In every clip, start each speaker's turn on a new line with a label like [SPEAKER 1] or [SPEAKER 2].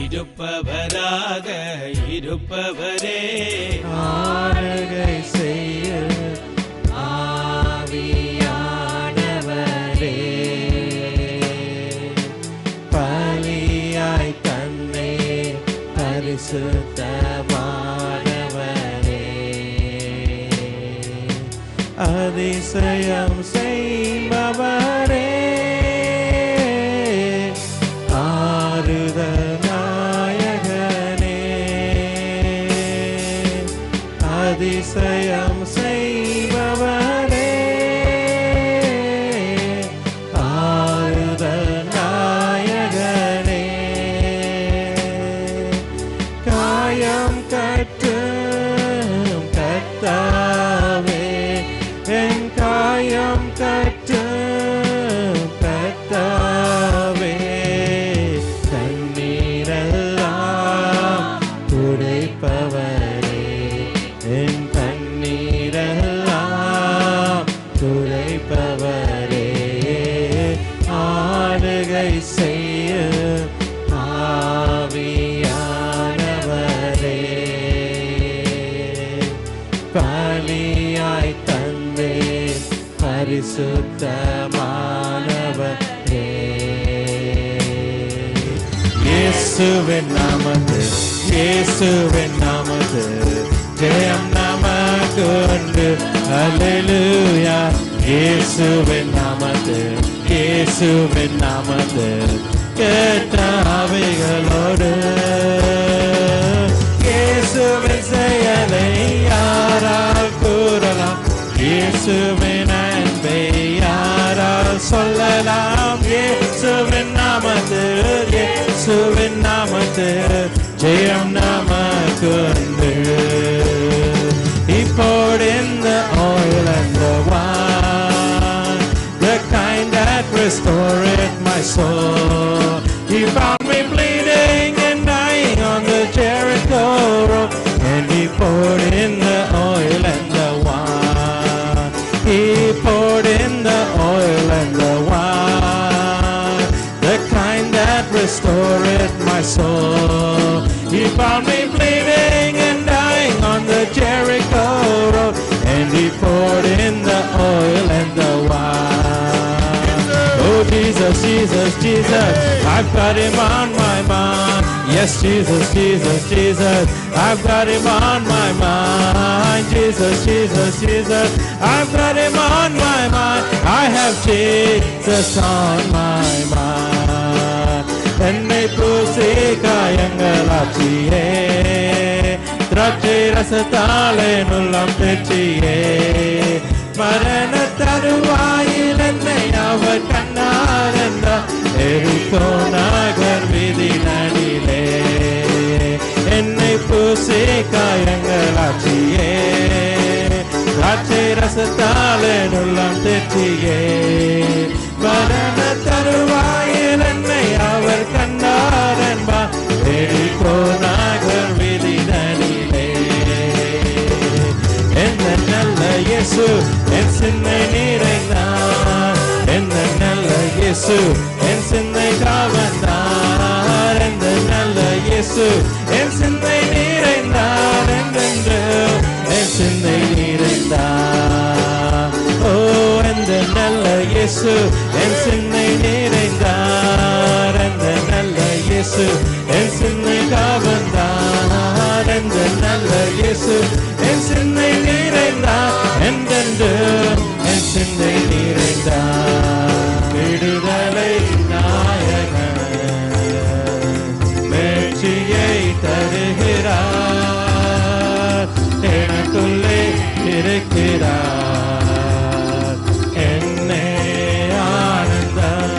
[SPEAKER 1] இருப்பவராக இருப்பவரே
[SPEAKER 2] ஆளுகை செய்ய ஆவியானவரே பலியாய் தன்னை பரிசுத்தமானவரே அதிசயம் செய்பவரே அதிசயம் செய்பவரே ஆறுதல் நாயகனே காயம் கட்டும் கர்த்தாவே என் காயம் கட்டும் கர்த்தாவே கண்ணீரெல்லாம் துடைப்பவரே என் கண்ணீரெல்லாம் துடைப்பவரே ஆளுகை செய்ய ஆவியானவரே பலியாய் தந்தே பரிசுத்தமானவரே இயேசுவின் நாமத்தில் இயேசுவின் நாமத்தில் ஜெயம் நமக்கு உண்டு அல்லேலூயா இயேசுவின் நாமத்தில் இயேசுவின் நாமத்தில் கேட்ட ஆவிகளோடு இயேசுவின் செயலை யாரால் கூறலாம் இயேசுவின் அன்பை யாரால் சொல்லலாம் இயேசுவின் நாமத்தில் இயேசுவின் நாமத்தில் ஜெயம் நமக்கு உண்டு He poured in the oil and the wine, the kind that restored my soul. He found me bleeding and dying on the Jericho road, and He poured in the oil and the wine. He poured in the oil and the wine, the kind that restored my soul. He found me bleeding and dying on the Jericho road, and He poured in the oil and the wine. Oh Jesus, Jesus, Jesus, I've got Him on my mind. Yes, Jesus, Jesus, Jesus, I've got Him on my mind. Jesus, Jesus, Jesus, I've got Him on my mind. I have Jesus on my mind. என்னை பூசி காயங்களாச்சியே திராட்சை ரசத்தாலே நுள்ளம் பெற்றியே மரண தருவாயில் என்னை அவர் கண்ணார் என்றார் எரிகோ நகர் வீதி நடிலே என்னை பூசி காயங்களாச்சியே திராட்சை ரசத்தாலே நுள்ளம் பெற்றியே மரண தருவாயில் என்னை அவர் கண்டார் என்பார் எரிகோ நகர் வீதி நடிலே எந்த நல்ல இயேசு என் சிந்தை நிறைந்தார் எந்த நல்ல இயேசு என் சிந்தை காவந்தார் எந்த நல்ல இயேசு என் சிந்தை நிறைந்தார் என்றென்று என் சிந்தை நிறைந்தார் ஓ எந்த நல்ல இயேசு என் சிந்தை நிறைந்தார் எந்த நல்ல இயேசு என் சிந்தை காவந்தார் எந்த நல்ல இயேசு என் சிந்தை நிறைந்தார் என்றென்று என் சிந்தை நிறைந்தார் விடுதலை நாயகன் வெற்றியை தருகிறார் எனக்குள்ளே இருக்கிறார் என்னே ஆனந்தம்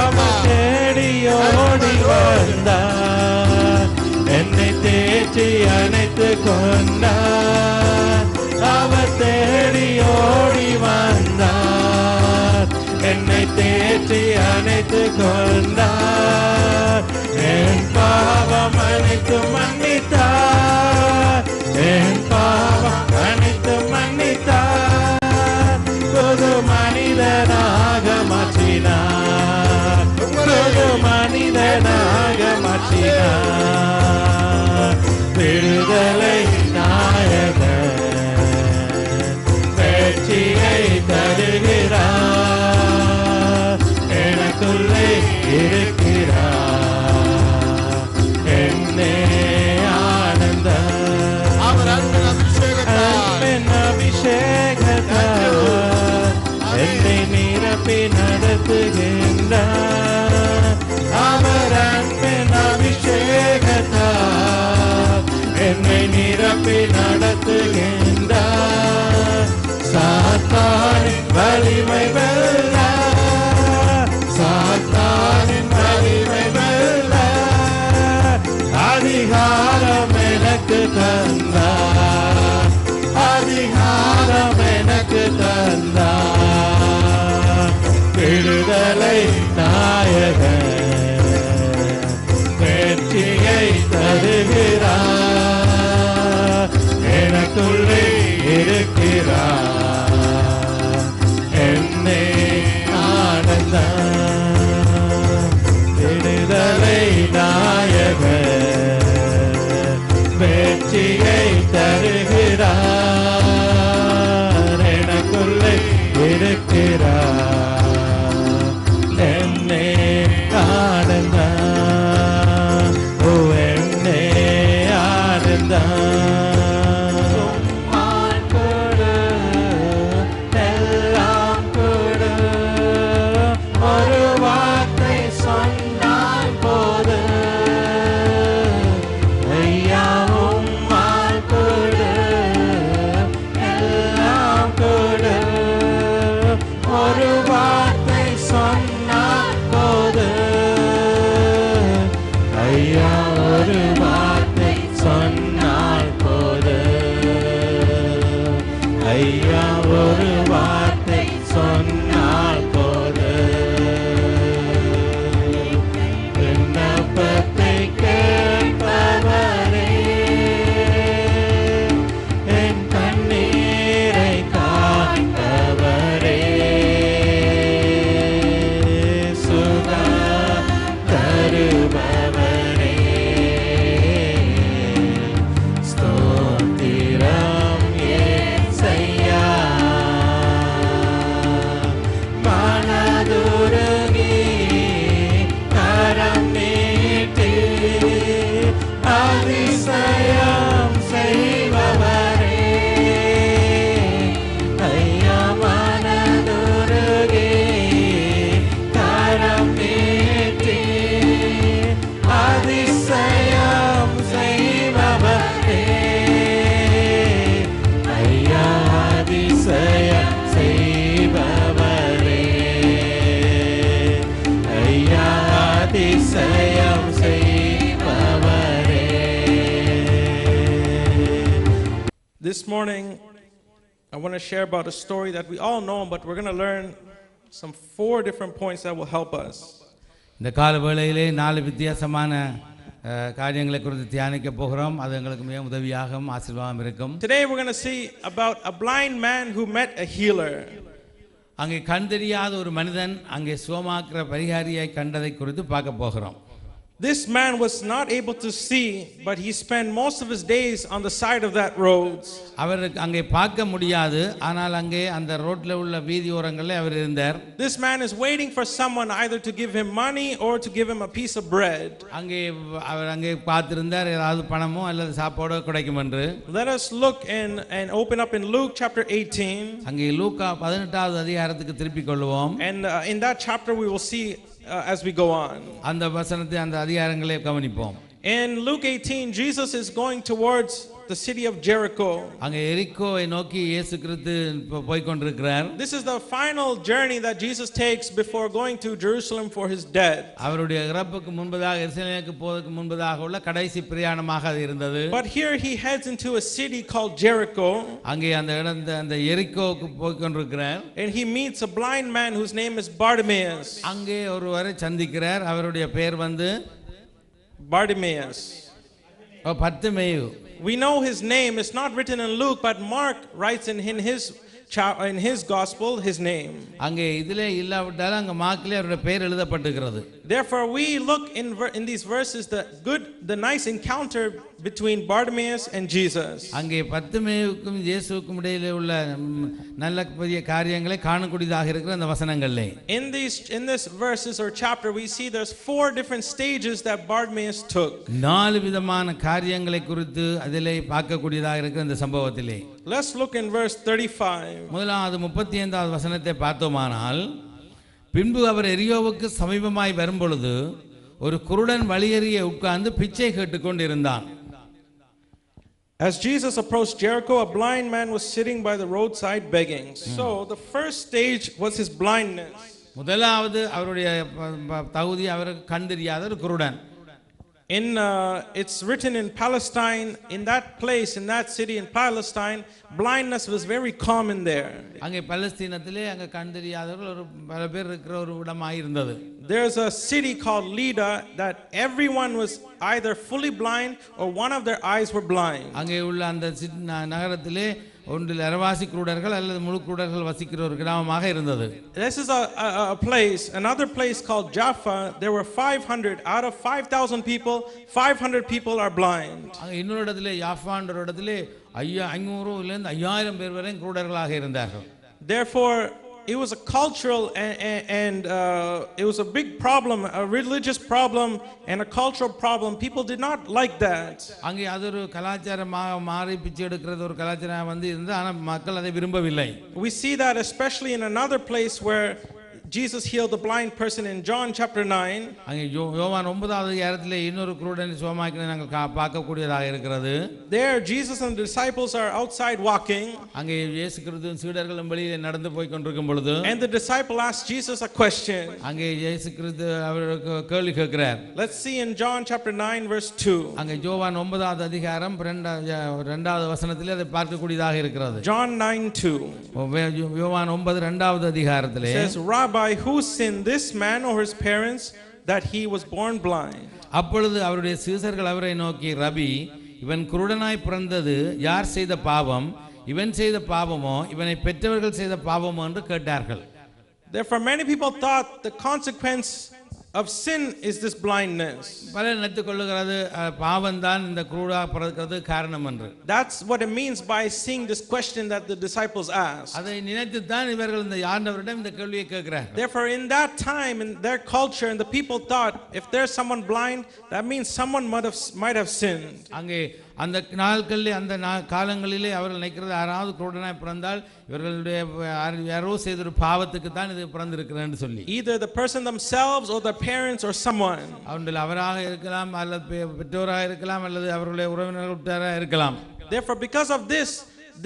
[SPEAKER 2] அவர் தேடி ஓடி வந்தார் என்னை தேற்றி அணைத்து கொண்டார் அவர் தேடி ஓடி வந்தார் என்னை தேற்றி அணைத்து கொண்டார் என் பாவம் அனைத்து மன்னித்தார் என் பாவம் அனைத்து மன்னித்தார் புது மனிதனாக மாற்றினார் புது மனிதனாக மாற்றினார் நடத்தினார். விடுதலை நாயகன் வெற்றியை தருகிறார். எனக்குள்ளே இருக்கிறார் என்னே ஆனந்தம்.
[SPEAKER 3] அவர் அன்பின் அபிஷேகத்தால்
[SPEAKER 2] அபிஷேகத்தால் என்னை நிரப்பி நடத்துகின்றார். அவர் அன்பின் அபிஷேகத்தால் என்னை நிரப்பி நடத்துகின்றார். சாத்தானின் வலிமை வெல்ல, சாத்தானின் வலிமை வெல்ல அதிகாரம் எனக்கு தந்தார். அதிகாரம் எனக்கு தந்தார். விடுதலை நாயகன் வெற்றியை தருகிறார். எனக்குள்ளே இருக்கிறார் என்னே ஆனந்தம். விடுதலை நாயகன் வெற்றியை தருகிறார். எனக்குள்ளே இருக்கிறார் என்னே ஆனந்தம். ஓ என்னே ஆனந்தம். எல்லாம் கொடு, ஒரு வார்த்தை சொன்னால் போது ஐயா உம்மால் கொடு. எல்லாம் கொடு, ஒரு வார்த்தை சொன்னால் போது ஐயா ஒரு வார்த்தை சொன்னால் போது ஐயா ஒரு வார்த்தை சொன்னால் போது. விண்ணப்பத்தை கேட்பவரே, என் கண்ணீரை காண்பவரே, சுகா தருபவரே, ஸ்தோத்திரம் ஏசையா. மனதுருகி கரம் நீட்டி அதிசயம் செய்பவரே, ஐயா மனதுருகி கரம் நீட்டி அதிசயம் செய்பவரே, ஐயா அதிசயம் செய்பவரே, ஐயா அதிசயம் செய்பவரே.
[SPEAKER 1] This morning, I want to share about a story that we all know, but we're going to learn some 4 different points that will help us.
[SPEAKER 4] இந்த கால வேளையிலே 4 வித்தியாசமான காரியங்களை குறித்து தியானிக்க போகிறோம். அது எங்களுக்கு மிக உதவியாகவும் ஆசீர்வாதம் இருக்கும்.
[SPEAKER 1] Today we're going to see about a blind man who met a healer.
[SPEAKER 4] அங்கே கண் தெரியாத ஒரு மனிதன் அங்கே சுகமாக்குற பரிகாரியை கண்டதை குறித்து பார்க்க போகிறோம்.
[SPEAKER 1] This man was not able to see, but he spent most of his days on the side of that road.
[SPEAKER 4] அவருக்கு அங்கே பார்க்க முடியாது, ஆனால் அங்கே அந்த ரோட்ல உள்ள வீதியோரங்களில் அவர் இருந்தார்.
[SPEAKER 1] This man is waiting for someone either to give him money or to give him a piece of bread.
[SPEAKER 4] அங்கே அவர் அங்கே பார்த்திருந்தார் ஏதாவது பணமோ அல்லது சாப்பாடோ கிடைக்கும் என்று.
[SPEAKER 1] Let us look and open up in Luke chapter 18.
[SPEAKER 4] அங்கே லூக்கா 18வது அதிகாரத்துக்கு திருப்பிக் கொள்வோம்.
[SPEAKER 1] And in that chapter we will see as we go on.
[SPEAKER 4] அந்த வசனத்தை அந்த அதிகாரங்களை கவனிப்போம்.
[SPEAKER 1] In Luke 18, Jesus is going towards the city of Jericho.
[SPEAKER 4] அங்கே எரிகோவை நோக்கி இயேசு கிறிஸ்து போய் கொண்டிருக்கிறார்.
[SPEAKER 1] This is the final journey that Jesus takes before going to Jerusalem for his death.
[SPEAKER 4] அவருடைய இறப்புக்கு முன்பதாக எருசலேமுக்கு போவதற்கு முன்பதாக உள்ள கடைசி பிரயாணமாக அது இருந்தது.
[SPEAKER 1] But here he heads into a city called Jericho.
[SPEAKER 4] அங்கே அந்த எரிகோவுக்கு போய் கொண்டிருக்கிறார்.
[SPEAKER 1] And he meets a blind man whose name is Bartimaeus.
[SPEAKER 4] அங்கே ஒருவரை சந்திக்கிறார். அவருடைய பெயர் வந்து
[SPEAKER 1] Bartimaeus.
[SPEAKER 4] Bartimaeus.
[SPEAKER 1] We know his name is not written in Luke, but Mark writes in his gospel his name.
[SPEAKER 4] அங்கே இதிலே இல்லாவிட்டாலும் அங்கே மார்க்கிலே அவருடைய பெயர் எழுதப்பட்டிருக்கிறது.
[SPEAKER 1] Therefore, we look in these verses the nice encounter between Bartimaeus and Jesus.
[SPEAKER 4] அங்கே பத்துமேவுக்கும் இயேசுவுக்கும் இடையிலே உள்ள நல்ல பெரிய காரியங்களை காணக்கூடியதாக இருக்கிற அந்த வசனங்களிலே
[SPEAKER 1] In this verses or chapter, we see there's 4 different stages that Bartimaeus took.
[SPEAKER 4] 4 விதமான காரியங்களை குறித்து அதிலே பார்க்கக்கூடியதாக இருக்கிற இந்த சம்பவத்திலே
[SPEAKER 1] Let's look in verse 35.
[SPEAKER 4] முதலாவது 35வது வசனத்தை பார்த்தோமானால், பின்பு அவர் எரியோவுக்கு சமீபமாய் வரும்பொழுது ஒரு குருடன் வழியறிய உட்கார்ந்து பிச்சை கேட்டுக்கொண்டிருந்தான்.
[SPEAKER 1] As Jesus approached Jericho, a blind man was sitting by the roadside begging. So the first stage was his blindness.
[SPEAKER 4] முதலாவது அவருடைய தகுதி அவருக்கு கண் தெரியாத ஒரு குருடன்.
[SPEAKER 1] It's written in Palestine, in that place, in that city in Palestine, blindness was very common there.
[SPEAKER 4] அங்கே பலஸ்தீனத்திலே அங்கே கண் தெரியாதவர்கள் ஒரு பல பேர் இருக்கிற ஒரு இடமாக இருந்தது.
[SPEAKER 1] There's a city called Lida that everyone was either fully blind or one of their eyes were blind.
[SPEAKER 4] அங்கே உள்ள அந்த நகரத்திலே ஒன்றில் அரவாசி குருடர்கள் அல்லது முழு குருடர்கள் வசிக்கிற ஒரு கிராமமாக இருந்தது.
[SPEAKER 1] This is a place, another place called Jaffa. There were 500 out of 5,000 people, 500 people are blind.
[SPEAKER 4] இன்னொரு இடத்திலே யாஃபான்ற இடத்திலே 500 இருந்து 5000 பேர் வரை குருடர்களாக இருந்தார்கள்.
[SPEAKER 1] Therefore, it was a cultural and it was a big problem, a religious problem and a cultural problem. People did not like that.
[SPEAKER 4] அங்கே அது ஒரு கலாச்சாரமாக மாறி பிச்சை எடுக்கிறது ஒரு கலாச்சாரம் வந்து இருந்தது. ஆனால் மக்கள் அதை விரும்பவில்லை.
[SPEAKER 1] We see that especially in another place where Jesus healed the blind person in John chapter 9.
[SPEAKER 4] அங்கே யோவான் 9வது அதிகாரத்திலே இன்னொரு குருடனை சுகமாக்கினதை நாங்கள் பார்க்கக்கூடியதாக இருக்கிறது.
[SPEAKER 1] There Jesus and the disciples are outside walking.
[SPEAKER 4] அங்கே இயேசு கிறிஸ்துவின் சீடர்களும் வெளியிலே நடந்து போய் கொண்டிருக்கும் பொழுது
[SPEAKER 1] and the disciple asked Jesus a question.
[SPEAKER 4] அங்கே இயேசு கிறிஸ்து அவருக்கு கேள்வி கேட்கிறார்.
[SPEAKER 1] Let's see in John chapter 9 verse 2.
[SPEAKER 4] அங்கே யோவான் 9வது அதிகாரம் 2வது வசனத்திலே அதை பார்க்கக்கூடியதாக இருக்கிறது.
[SPEAKER 1] John 9:2.
[SPEAKER 4] யோவான் 9 2வது அதிகாரத்திலே
[SPEAKER 1] says, Rabbi, who sinned, this man or his parents, that he was born blind?
[SPEAKER 4] அப்பொழுது அவருடைய சீசர்கள் அவரை நோக்கி, ரபி, இவன் குருடனாய் பிறந்தது யார் செய்த பாவம்? இவன் செய்த பாவமோ இவனை பெற்றவர்கள் செய்த பாவமோ என்று கேட்டார்கள்.
[SPEAKER 1] Therefore many people thought the consequence of sin is this blindness.
[SPEAKER 4] பலர் நினைத்துக் கொள்ளுகிறது பாவம்தான் இந்த குருடா பிறக்கிறது காரணம் என்று.
[SPEAKER 1] That's what it means by seeing this question that the disciples asked.
[SPEAKER 4] அதை நினைத்து தான் இவர்கள் இந்த ஆண்டவரிடம் இந்த கேள்வியை கேட்கிறார்கள்.
[SPEAKER 1] Therefore in that time in their culture and the people thought if there's someone blind that means someone might have sinned.
[SPEAKER 4] அங்கே அந்த நாட்களிலே அந்த காலங்களிலே அவர்கள் நினைக்கிறது யாராவது குருடனாய் பிறந்தால் இவர்களுடைய யாரோ செய்த ஒரு பாவத்துக்கு தான் இது பிறந்திருக்கிறது சொல்லி.
[SPEAKER 1] Either the person themselves or their parents or someone.
[SPEAKER 4] அவராக இருக்கலாம் அல்லது பெற்றோராக இருக்கலாம் அல்லது அவர்களுடைய உறவினர்களாக இருக்கலாம்.
[SPEAKER 1] Therefore because of this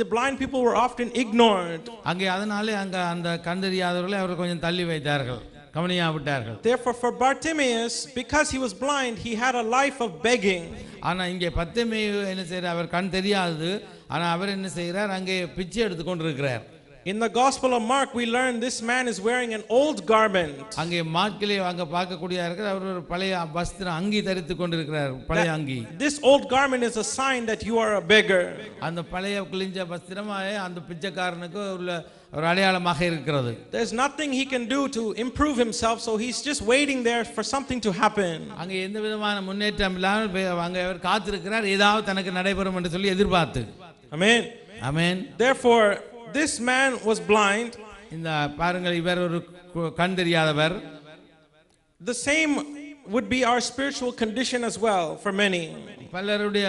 [SPEAKER 1] the blind people were often ignored.
[SPEAKER 4] அங்கே அதனாலே அங்க அந்த கண் தெரியாதவர்களை அவர்கள் கொஞ்சம் தள்ளி வைத்தார்கள், கவனியா விட்டார்கள்.
[SPEAKER 1] Therefore for Bartimaeus, because he was blind, he had a life of begging.
[SPEAKER 4] ஆனா இங்கே பத்திமேயு என்ன செய்யறார்? அவர் கண் தெரியாது, ஆனா அவர் என்ன செய்கிறார்? அங்கே பிச்சை எடுத்து கொண்டிருக்கிறார்.
[SPEAKER 1] In the Gospel of Mark, we learn this man is wearing an old garment.
[SPEAKER 4] அங்கே மார்க்கிலே அங்க பார்க்கக்கூடிய இருக்கிற அவர் ஒரு பழைய வஸ்திரம் அங்கி தரித்து கொண்டிருக்கிறார், பழைய அங்கி.
[SPEAKER 1] This old garment is a sign that you are a beggar.
[SPEAKER 4] அந்த பழைய கிழிஞ்ச வஸ்திரம் அந்த பிச்சைக்காரனுக்கு உள்ள ஒரு அடையாளமாக இருக்கிறது.
[SPEAKER 1] There's nothing he can do to improve himself, so he's just waiting there for something to happen.
[SPEAKER 4] அங்கே எந்த விதமான முன்னேற்றம் இல்லாமல் அங்கே அவர் காத்திருக்கிறார், ஏதாவது தனக்கு நடைபெறும் என்று சொல்லி எதிர்பார்த்து.
[SPEAKER 1] Amen.
[SPEAKER 4] Amen.
[SPEAKER 1] Therefore this man was blind.
[SPEAKER 4] இந்த பாருங்கள், இவர் ஒரு கண் தெரியாதவர்.
[SPEAKER 1] The same would be our spiritual condition as well for many.
[SPEAKER 4] பலருடைய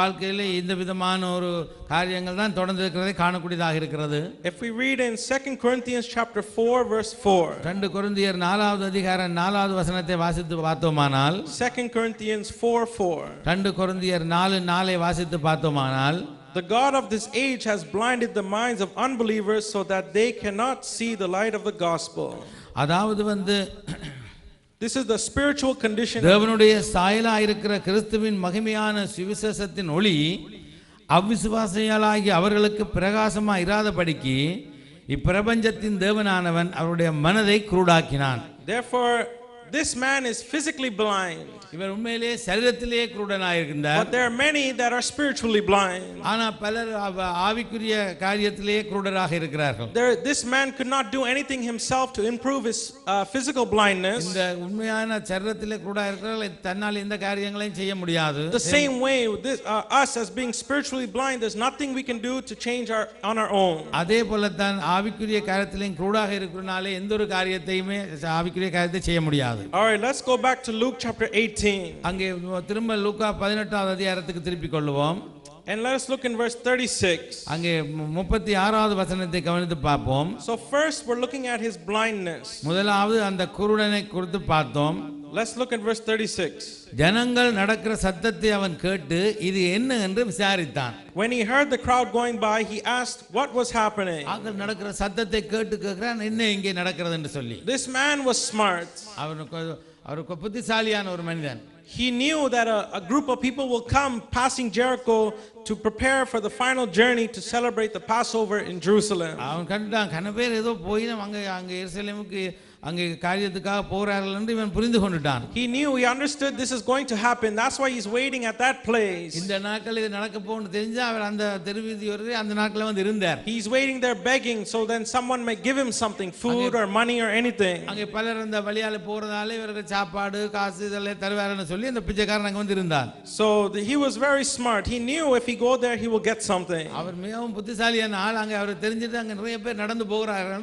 [SPEAKER 4] வாழ்க்கையிலே இந்த விதமான ஒரு காரியங்கள் தான் தொடர்ந்து இருக்கிறதை காணக்கூடியதாக இருக்கிறது.
[SPEAKER 1] If we read in 2 Corinthians chapter 4 verse 4.
[SPEAKER 4] 2 கொரிந்தியர் 4வது அதிகாரம் 4வது வசனத்தை வாசித்து பார்த்தோமானால்,
[SPEAKER 1] 2 Corinthians 4:4.
[SPEAKER 4] 2 கொரிந்தியர் 4:4 வாசித்து பார்த்தோமானால்,
[SPEAKER 1] the God of this age has blinded the minds of unbelievers so that they cannot see the light of the gospel.
[SPEAKER 4] அதாவது
[SPEAKER 1] this is the spiritual condition.
[SPEAKER 4] தேவனுடைய சாயலாய் இருக்கிற கிறிஸ்துவின் மகிமையான சுவிசேஷத்தின் ஒளி அவிசுவாசிகளாகிய அவர்களுக்கு பிரகாசமாய் இராதபடிக்கு இப்பிரபஞ்சத்தின் தேவனானவன் அவருடைய மனதை குருடாக்கினான்.
[SPEAKER 1] Therefore this man is physically blind.
[SPEAKER 4] இவர் உண்மையிலேயே சரீரத்திலேயே குருடனாக இருந்தார்.
[SPEAKER 1] But there are many that are spiritually blind.
[SPEAKER 4] ஆனா பலர் ஆவிக்குரிய காரியத்திலேயே குருடராக இருக்கிறார்கள்.
[SPEAKER 1] This man could not do anything himself to improve his physical blindness.
[SPEAKER 4] இந்த உண்மையான சரீரத்திலே குருடராக இருக்கிறவர்கள் தன்னால் எந்த காரியங்களையும் செய்ய முடியாது.
[SPEAKER 1] The same way us as being spiritually blind, there's nothing we can do to change on our own.
[SPEAKER 4] அதே போல தான் ஆவிக்குரிய காரியத்திலும் குருடாக இருக்கிறனாலே எந்த ஒரு காரியத்தையுமே ஆவிக்குரிய காரியத்தை செய்ய முடியாது.
[SPEAKER 1] All right, let's go back to Luke chapter 18.
[SPEAKER 4] அங்கே திரும்ப லூக்கா 18வது அதிகாரத்துக்கு திருப்பிக் கொள்வோம்.
[SPEAKER 1] And let us look in verse 36.
[SPEAKER 4] அங்கே 36வது வசனத்தை கவனித்து பார்ப்போம்.
[SPEAKER 1] So first we're looking at his blindness.
[SPEAKER 4] முதலாவது அந்த குருடனை குறித்து பார்த்தோம்.
[SPEAKER 1] Let's look at verse 36.
[SPEAKER 4] ஜனங்கள் நடக்கிற சத்தத்தை அவன் கேட்டு இது என்ன என்று விசாரித்தான்.
[SPEAKER 1] When he heard the crowd going by, he asked what was happening.
[SPEAKER 4] ஆக நடக்கிற சத்தத்தை கேட்டு கேக்குறான் என்ன இங்கே நடக்கிறது என்று சொல்லி.
[SPEAKER 1] This man was smart.
[SPEAKER 4] அவருக்கு புத்திசாலியான ஒரு மனிதன்.
[SPEAKER 1] He knew that a group of people will come passing Jericho to prepare for the final journey to celebrate the Passover in Jerusalem.
[SPEAKER 4] அவன் கண்டான் கன பேர் ஏதோ போய் அங்க எருசலேமுக்கு அங்கே காரியத்துக்காக போறார்கள் என்று இவன் புரிந்து கொண்டுட்டான்.
[SPEAKER 1] He knew, he understood this is going to happen. That's why he's waiting at that place.
[SPEAKER 4] இந்த நாட்கள் இது நடக்க போகும்னு தெரிஞ்சா அவர் அந்த தெருவீதியோரே அந்த நாட்கள வந்து இருந்தார்.
[SPEAKER 1] He's waiting there begging so then someone may give him something, food or money or anything.
[SPEAKER 4] அங்கே பலர் அந்த வழியால போறதால இவருக்கு சாப்பாடு காசு இதெல்லாம் தருவாருன்னு சொல்லி அந்த பிச்சைக்காரன் அங்க வந்து இருந்தான்.
[SPEAKER 1] So he was very smart. He knew if he go there he will get something.
[SPEAKER 4] அவர் மிகவும் புத்திசாலியான ஆள். அங்க அவர் தெரிஞ்சிட்டு அங்க நிறைய பேர் நடந்து போகிறார்கள்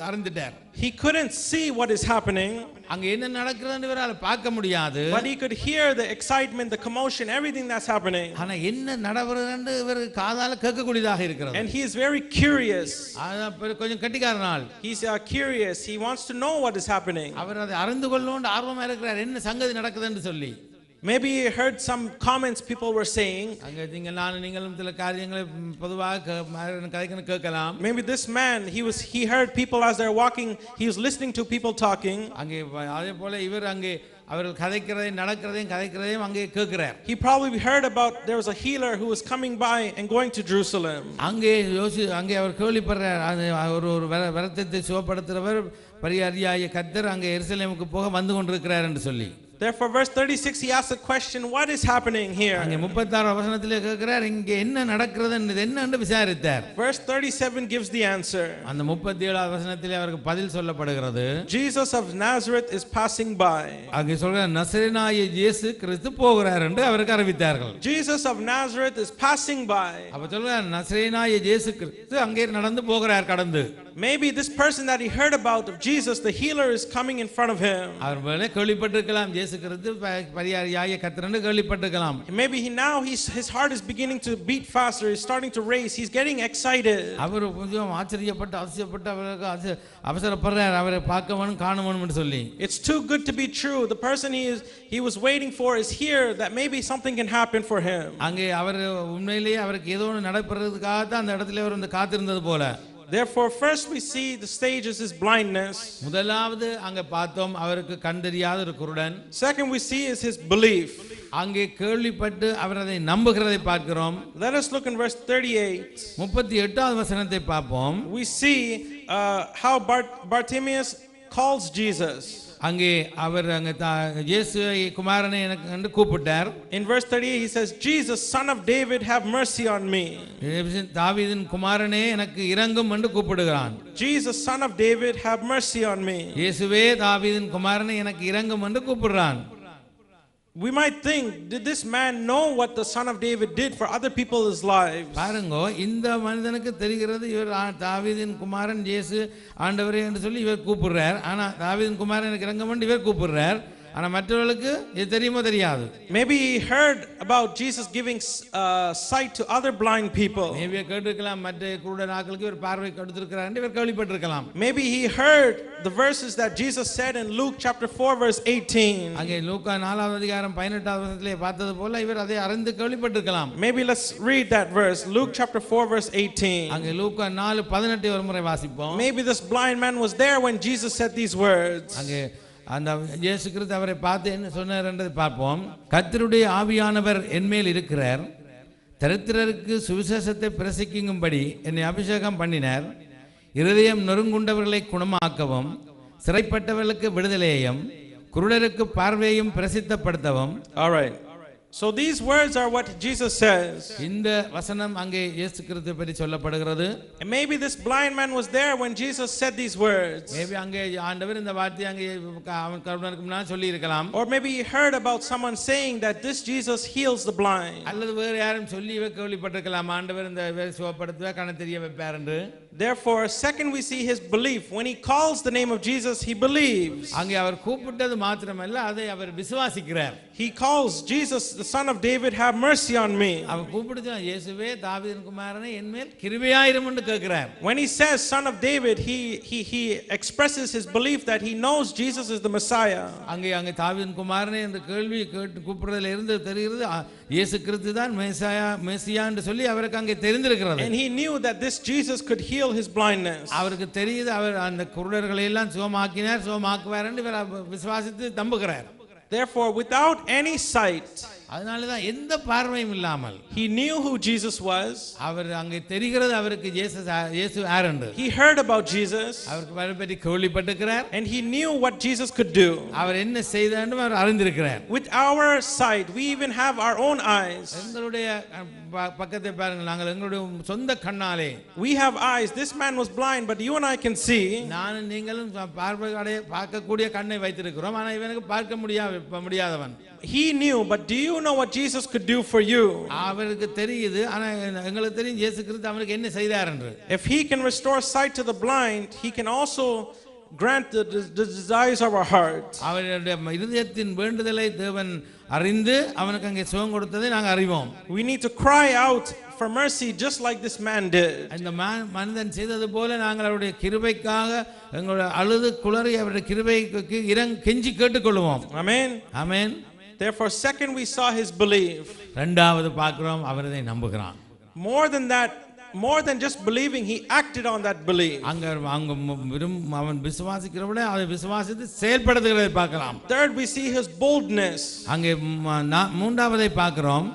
[SPEAKER 4] அறிந்துட்டார்.
[SPEAKER 1] He couldn't see what is happening.
[SPEAKER 4] அங்க என்ன நடக்குதுன்னு இவரால பார்க்க முடியாது.
[SPEAKER 1] But he could hear the excitement, the commotion, everything that's happening.
[SPEAKER 4] ஆனா என்ன நடக்குதுன்னு இவர் காதால கேட்கக்கூடியதாக இருக்கிறது.
[SPEAKER 1] And he is very curious.
[SPEAKER 4] கொஞ்சம் கட்டிக்காரன் ஆள்.
[SPEAKER 1] He's curious. He wants to know what is happening.
[SPEAKER 4] அவர் அதை அறிந்து கொள்ளணும்னு ஆர்வமா இருக்கிறார் என்ன சங்கதி நடக்குதுன்னு சொல்லி.
[SPEAKER 1] Maybe he heard some comments people were saying. Maybe this man, he heard people as they're walking, he was listening to people talking. He probably heard about there was a healer who was coming by and going to Jerusalem. Therefore, verse 36, he asks a question, what is happening here? Verse 37 gives the answer. Jesus of Nazareth is passing by. Jesus of Nazareth is passing by. Maybe this person that he heard about of Jesus, the healer, is coming in front of him. Maybe his heart is beginning to beat faster, he's starting to race, he's getting excited. It's too good to be true. The person he was waiting for is here, that maybe something can happen for him. Therefore, first we see the stages is blindness. Second we see is his belief. Let us look in verse 38. We see how Bartimaeus calls Jesus. In verse 38 he says, Jesus, son of David, have mercy on me. Jesus, son of David, have mercy on me. We might think, did this man know what the son of David did for other people's lives? Maybe he heard about Jesus giving sight to other blind people. Maybe he heard the verses that Jesus said in Luke chapter 4 verse 18. Maybe let's read that verse, Luke chapter 4 verse 18. Maybe this blind man was there when Jesus said these words.
[SPEAKER 4] அந்த இயேசு கிறிஸ்து அவரை பார்த்து என்ன சொன்னார் என்று பார்ப்போம். கர்த்தருடைய ஆவியானவர் என்மேல் இருக்கிறார், தரித்திரருக்கு சுவிசேஷத்தை பிரசங்கிக்கும்படி என்னை அபிஷேகம் பண்ணினார், இருதயம் நொறுங்குண்டவர்களை குணமாக்கவும் சிறைப்பட்டவர்களுக்கு விடுதலையையும் குருடருக்கு பார்வையும் பிரசித்தப்படுத்தவும்.
[SPEAKER 1] All right. So these words are what Jesus says.
[SPEAKER 4] இந்த வசனம் அங்கே இயேசு கிறிஸ்துவை பற்றி சொல்லப்படுகிறது.
[SPEAKER 1] And maybe this blind man was there when Jesus said these words.
[SPEAKER 4] Maybe அங்கே ஆண்டவர் இந்த வார்த்தையை அங்கே அவன் கருணருக்கு முன்னால் சொல்லி இருக்கலாம்.
[SPEAKER 1] Or maybe he heard about someone saying that this Jesus heals the blind.
[SPEAKER 4] அல்லது வேறு யாரும் சொல்லி கேள்விப்பட்டிருக்கலாம் ஆண்டவர் இந்த சுகப்படுத்துவார் கண்ணு தெரிய வைப்பார் என்று.
[SPEAKER 1] Therefore, second we see his belief. When he calls the name of Jesus, he believes.
[SPEAKER 4] அங்கே அவர் கூப்பிட்டது மாத்திரமல்ல, அதை அவர் விசுவாசிக்கிறார்.
[SPEAKER 1] He calls Jesus, the son of David, have mercy on me.
[SPEAKER 4] அவர் கூப்பிடுதா இயேசுவே தாவீதின் குமாரனே என்மேல் கிருபையாயிரும் என்று கேட்கிறார்.
[SPEAKER 1] When he says son of David, he expresses his belief that he knows Jesus is the Messiah.
[SPEAKER 4] அங்கே தாவீதின் குமாரனே என்ற கேள்வி கேட்டு கூப்பிடுறதுல இருந்து தெரிகிறது இயேசு கிறிஸ்து தான் மெசியா என்று சொல்லி அவருக்கு அங்கே தெரிந்திருக்கிறது.
[SPEAKER 1] And he knew that this Jesus could heal his blindness.
[SPEAKER 4] அவருக்கு தெரியுது அவர் அந்த குருடர்களை எல்லாம் சுகமாக்கினார் சுகமாக்குவார் என்று விசுவாசித்து நம்புகிறார்.
[SPEAKER 1] Therefore, without any sight,
[SPEAKER 4] அதனால தான் எந்த பார்வையும் இல்லாமல்
[SPEAKER 1] he knew who Jesus was.
[SPEAKER 4] அவர் அங்கே தெரிகிறது அவருக்கு இயேசு யார் என்று.
[SPEAKER 1] He heard about Jesus.
[SPEAKER 4] அவருக்கு அவரை பற்றி கேள்விப்பட்டிருக்கிறார்.
[SPEAKER 1] And he knew what Jesus could do.
[SPEAKER 4] அவர் என்ன செய்தார் என்று அவர் அறிந்திருக்கிறார்.
[SPEAKER 1] With our sight, we even have our own eyes.
[SPEAKER 4] எங்களுடைய பக்கத்தை பாருங்கள், நாங்கள் எங்களுடைய சொந்த கண்ணாலே
[SPEAKER 1] we have eyes. This man was blind, but you and I can see.
[SPEAKER 4] நானும் நீங்களும் பார்க்கக்கூடிய கண்ணை வைத்திருக்கிறோம், ஆனால் இவனுக்கு பார்க்க முடியாதவன்.
[SPEAKER 1] He knew, but do you know what Jesus could do for you?
[SPEAKER 4] அவருக்கு தெரியுது, ஆனால் எங்களுக்கு தெரியும் இயேசு கிறிஸ்து அவருக்கு என்ன செய்தார் என்று.
[SPEAKER 1] If he can restore sight to the blind, he can also grant the desires of our heart.
[SPEAKER 4] அவருடைய இதயத்தின் வேண்டுதலை தேவன் அறிந்து அவனுக்கு அங்கே சுகம் கொடுத்ததை நாங்கள் அறிவோம்.
[SPEAKER 1] We need to cry out for mercy just like this man did.
[SPEAKER 4] இந்த மனிதன் செய்தது போல நாங்கள் அவருடைய கிருபைக்காக எங்களுடைய அழுது குளறி அவருடைய கிருபைக்கு கெஞ்சி கேட்டுக்கொள்வோம்.
[SPEAKER 1] Amen.
[SPEAKER 4] Amen.
[SPEAKER 1] Therefore, second we saw his belief.
[SPEAKER 4] இரண்டாவது பார்க்கிறோம் அவரை நம்புகிறான்.
[SPEAKER 1] More than that, more than just believing, he acted on that belief.
[SPEAKER 4] அங்க அவன் விசுவாசிக்கிறவள அதை விசுவாசித்து செயல்படுத்துகிறதை பார்க்கலாம்.
[SPEAKER 1] Third we see his boldness.
[SPEAKER 4] அங்கே மூன்றாவதை பார்க்கிறோம்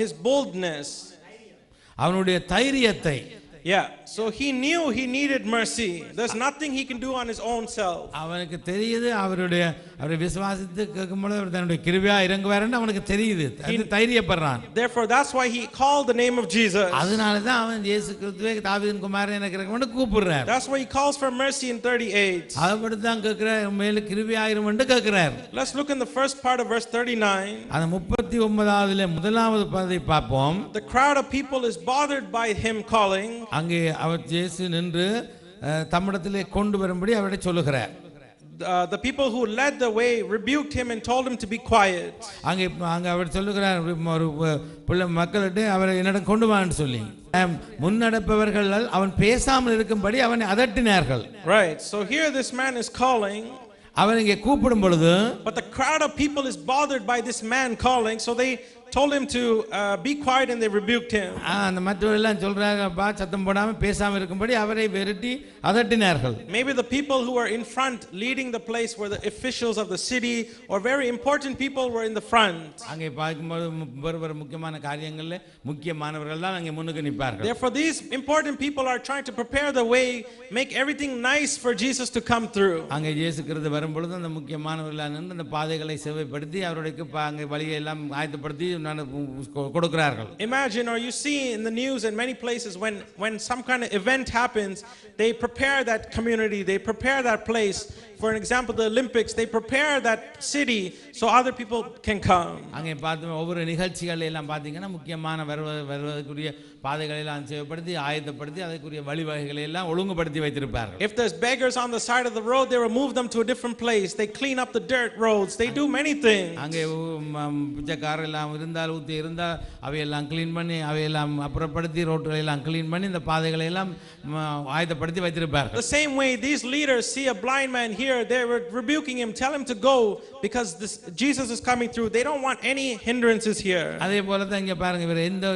[SPEAKER 1] his boldness.
[SPEAKER 4] அவனுடைய தைரியத்தை.
[SPEAKER 1] Yeah, so he knew he needed mercy. There's nothing he can do on his own self.
[SPEAKER 4] அவனுக்கு தெரியுது அவரை விசுவாசித்து கேட்கும்போது அவர் தன்னுடைய கிருபையா இறங்குவார்னு அவனுக்கு தெரியுது, தைரியப்படுறான்.
[SPEAKER 1] Therefore that's why he called the name of Jesus.
[SPEAKER 4] அதனால தான் அவன் இயேசு கிறிஸ்துவே தாவீதின் குமாரனே எனக்கு இறங்குன்னு கூப்பிடுறார்.
[SPEAKER 1] That's why he calls for mercy in 38.
[SPEAKER 4] அதபடி தான் கேட்கிறார், மேல கிருபையாயிரும் என்று கேட்கிறார்.
[SPEAKER 1] Let's look in the first part of verse 39.
[SPEAKER 4] அந்த 39வதுல முதலாவது பகுதியை பார்ப்போம்.
[SPEAKER 1] The crowd of people is bothered by him calling.
[SPEAKER 4] அங்கே அவர் இயேசு நின்று தம்மிடத்திலே கொண்டு வரும்படி அவரை சொல்லுகிறார்.
[SPEAKER 1] The people who led the way rebuked him and told him to be quiet.
[SPEAKER 4] அங்கே அவர் சொல்லுகிறார், ஒரு பிள்ளை மக்களிட்டு அவரை என்னிடம் கொண்டு வான்னு சொல்லி முன்னடப்பவர்கள் அவன் பேசாமல் இருக்கும்படி அவனை அதட்டினார்கள்.
[SPEAKER 1] Right, so here this man is calling.
[SPEAKER 4] அவன் இங்கே கூப்பிடும் பொழுது
[SPEAKER 1] but the crowd of people is bothered by this man calling, so they told him to be quiet and they rebuked him.
[SPEAKER 4] அந்த மற்றவர்கள் எல்லாம் சொல்றாங்க பா சத்தம் போடாம பேசாம இருக்கும்படி அவரை விரட்டி அதட்டினார்கள்.
[SPEAKER 1] Maybe the people who were in front leading the place were the officials of the city or very important people were in the front.
[SPEAKER 4] அங்கே பார்க்கும்போது ஒவ்வொரு முக்கியமான காரியங்கள்ல முக்கியமானவர்கள் தான் அங்கே முன்னுக்கு நிப்பார்கள்.
[SPEAKER 1] Therefore these important people are trying to prepare the way, make everything nice for Jesus to come through.
[SPEAKER 4] அங்கே இயேசு கிறிஸ்து வரும் பொழுது அந்த முக்கியமானவர்கள் நின்று அந்த பாதைகளை செவ்வாய்ப்படுத்தி அவருக்கு அங்கே வழியை எல்லாம் ஆயத்தப்படுத்தி கொடுக்கிறார்கள்.
[SPEAKER 1] Imagine, or you see in the news in many places when some kind of event happens, they prepare that community, they prepare that place. For an example, the Olympics, they prepare that city so other people can come.
[SPEAKER 4] அங்கே பார்த்து ஒவ்வொரு நிகழ்ச்சிகள் எல்லாம் பார்த்தீங்கன்னா முக்கியமான வருவதற்குரிய பாதைகளை எல்லாம் செய்யப்படுத்தி ஆயத்தப்படுத்தி அதற்குரிய வழிவகைகளை எல்லாம் ஒழுங்குபடுத்தி வைத்திருப்பார்கள்.
[SPEAKER 1] If there's beggars on the side of the road, they will move them to a different place. They clean up the dirt roads. They do many things.
[SPEAKER 4] அங்கே பிச்சைக்காரர் எல்லாம் இருந்தால் ஊத்தி இருந்தால் அவையெல்லாம் க்ளீன் பண்ணி அவையெல்லாம் அப்புறப்படுத்தி ரோட்டுகளை எல்லாம் க்ளீன் பண்ணி இந்த பாதைகளை எல்லாம் ஆயத்தப்படுத்தி வைத்திருப்பார்கள்.
[SPEAKER 1] The same way these leaders see a blind man here, they were rebuking him, tell him to go because this Jesus is coming through. They don't want any hindrances here.
[SPEAKER 4] அதே போல தான் இங்க பாருங்க,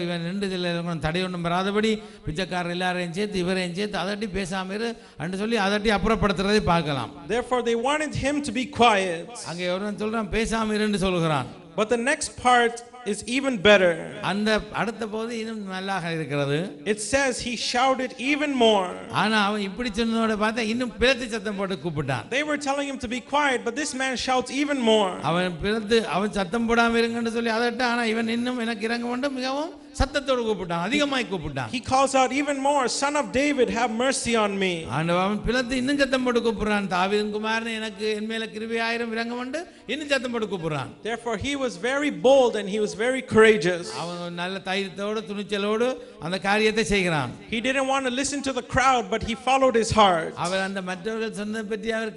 [SPEAKER 4] இவன் ரெண்டு தடை ஒன்றும் வராதபடி பிச்சைக்காரர் எல்லாரையும் சேர்த்து இவரையும் சேர்த்து அதட்டி பேசாம இரு என்று சொல்லி அதட்டி அப்புறப்படுத்துறதை பார்க்கலாம்.
[SPEAKER 1] Therefore they wanted him to be quiet.
[SPEAKER 4] அங்கே ஒருவன் சொல்றான் பேசாம இருன்னு சொல்கிறான்.
[SPEAKER 1] But the next part is even better.
[SPEAKER 4] அந்த அடுத்த போது இன்னும் நல்லாக இருக்கிறது.
[SPEAKER 1] It says he shouted even more.
[SPEAKER 4] ஆனா அவன் இப்படி சொன்னதோட பார்த்தா இன்னும் பிளத்து சத்தம் போட்டு கூப்பிட்டான்.
[SPEAKER 1] They were telling him to be quiet, but this man shouts even more.
[SPEAKER 4] அவன் சத்தம் போடாம இருங்கன்னு சொல்லி அதட்ட, ஆனா இவன் இன்னும் எனக்கு இறங்க வேண்டும் மிகவும் சத்தத்தோடு கூப்பிட்டான், அதிகமாய் கூப்பிட்டான்.
[SPEAKER 1] He calls out even more, Son of David, have mercy on me.
[SPEAKER 4] அவன் பிளத்து இன்னும் சத்தம் போட்டு கூப்பிடுறான், தாவீதின் குமாரனே எனக்கு என் மேல கிருபையாயிரம் இறங்க வேண்டும் இன்னும் சத்தம் போட்டு கூப்பிடுறான்.
[SPEAKER 1] Therefore he was very bold and he was very courageous.
[SPEAKER 4] அவன் நல்ல தைரியத்தோடு துணிச்சலோடு அந்த காரியத்தை செய்கிறான்.
[SPEAKER 1] He didn't want to listen to the crowd, but he followed his heart.
[SPEAKER 4] அவர் அந்த மற்றவர்கள் சொன்னதை பற்றி அவர்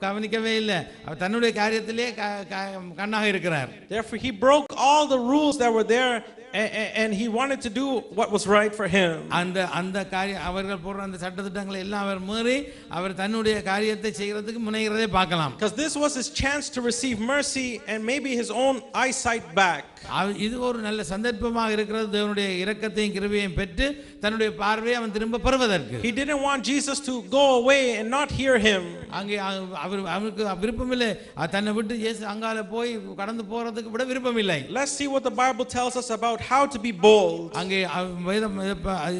[SPEAKER 4] கவனிக்கவே இல்லை, அவர் தன்னுடைய காரியத்திலே கண்ணாக இருக்கிறார்.
[SPEAKER 1] Therefore he broke all the rules that were there and he wanted to do what was right for him.
[SPEAKER 4] அந்த காரியம் அவர்கள் போடுற அந்த சட்டதிட்டங்களை எல்லாம் அவர் மீறி அவர் தன்னுடைய காரியத்தை செய்கிறதுக்கு முனைகிறதை பார்க்கலாம்.
[SPEAKER 1] Because this was his chance to receive mercy and maybe his own eyesight back.
[SPEAKER 4] இது ஒரு நல்ல சந்தர்ப்பமாக இருக்கிறது, தேவனுடைய இரக்கத்தையும் கிருபையையும் பெற்று தன்னுடைய பார்வையை அவன் திரும்ப பெறுவதற்கு.
[SPEAKER 1] He didn't want Jesus to go away and not hear him.
[SPEAKER 4] அங்கே அவருக்கு விருப்பமில்லை, தன்னை விட்டு இயேசு அங்கால போய் கடந்து போறதுக்கு கூட விருப்பமில்லை.
[SPEAKER 1] Let's see what the Bible tells us about how to be bold.
[SPEAKER 4] அங்கே வேதம்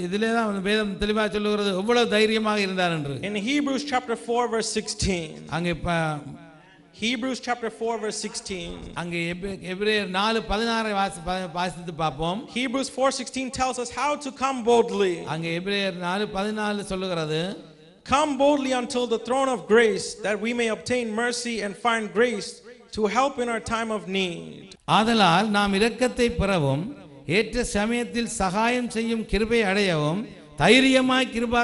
[SPEAKER 4] இதிலே தான் வேதம் தெளிவாக சொல்லுகிறது எவ்வளவு தைரியமாக இருந்தார் என்று.
[SPEAKER 1] In Hebrews chapter 4 verse 16.
[SPEAKER 4] அங்கே
[SPEAKER 1] Hebrews chapter 4 verse 16.
[SPEAKER 4] அங்கே எபிரேயர் 4:16 வாசித்து பார்ப்போம்.
[SPEAKER 1] Hebrews 4:16 tells us how to come boldly.
[SPEAKER 4] அங்கே எபிரேயர் 4:14 சொல்லுகிறது,
[SPEAKER 1] Come boldly until the throne of grace, that we may obtain mercy and find grace to help in our time of need.
[SPEAKER 4] ஆதலால் நாம் இரக்கத்தை பெறவும் ஏற்ற சமயத்தில் சகாயம் செய்யும் கிருபை அடையவும் தைரியமாய் கிருபா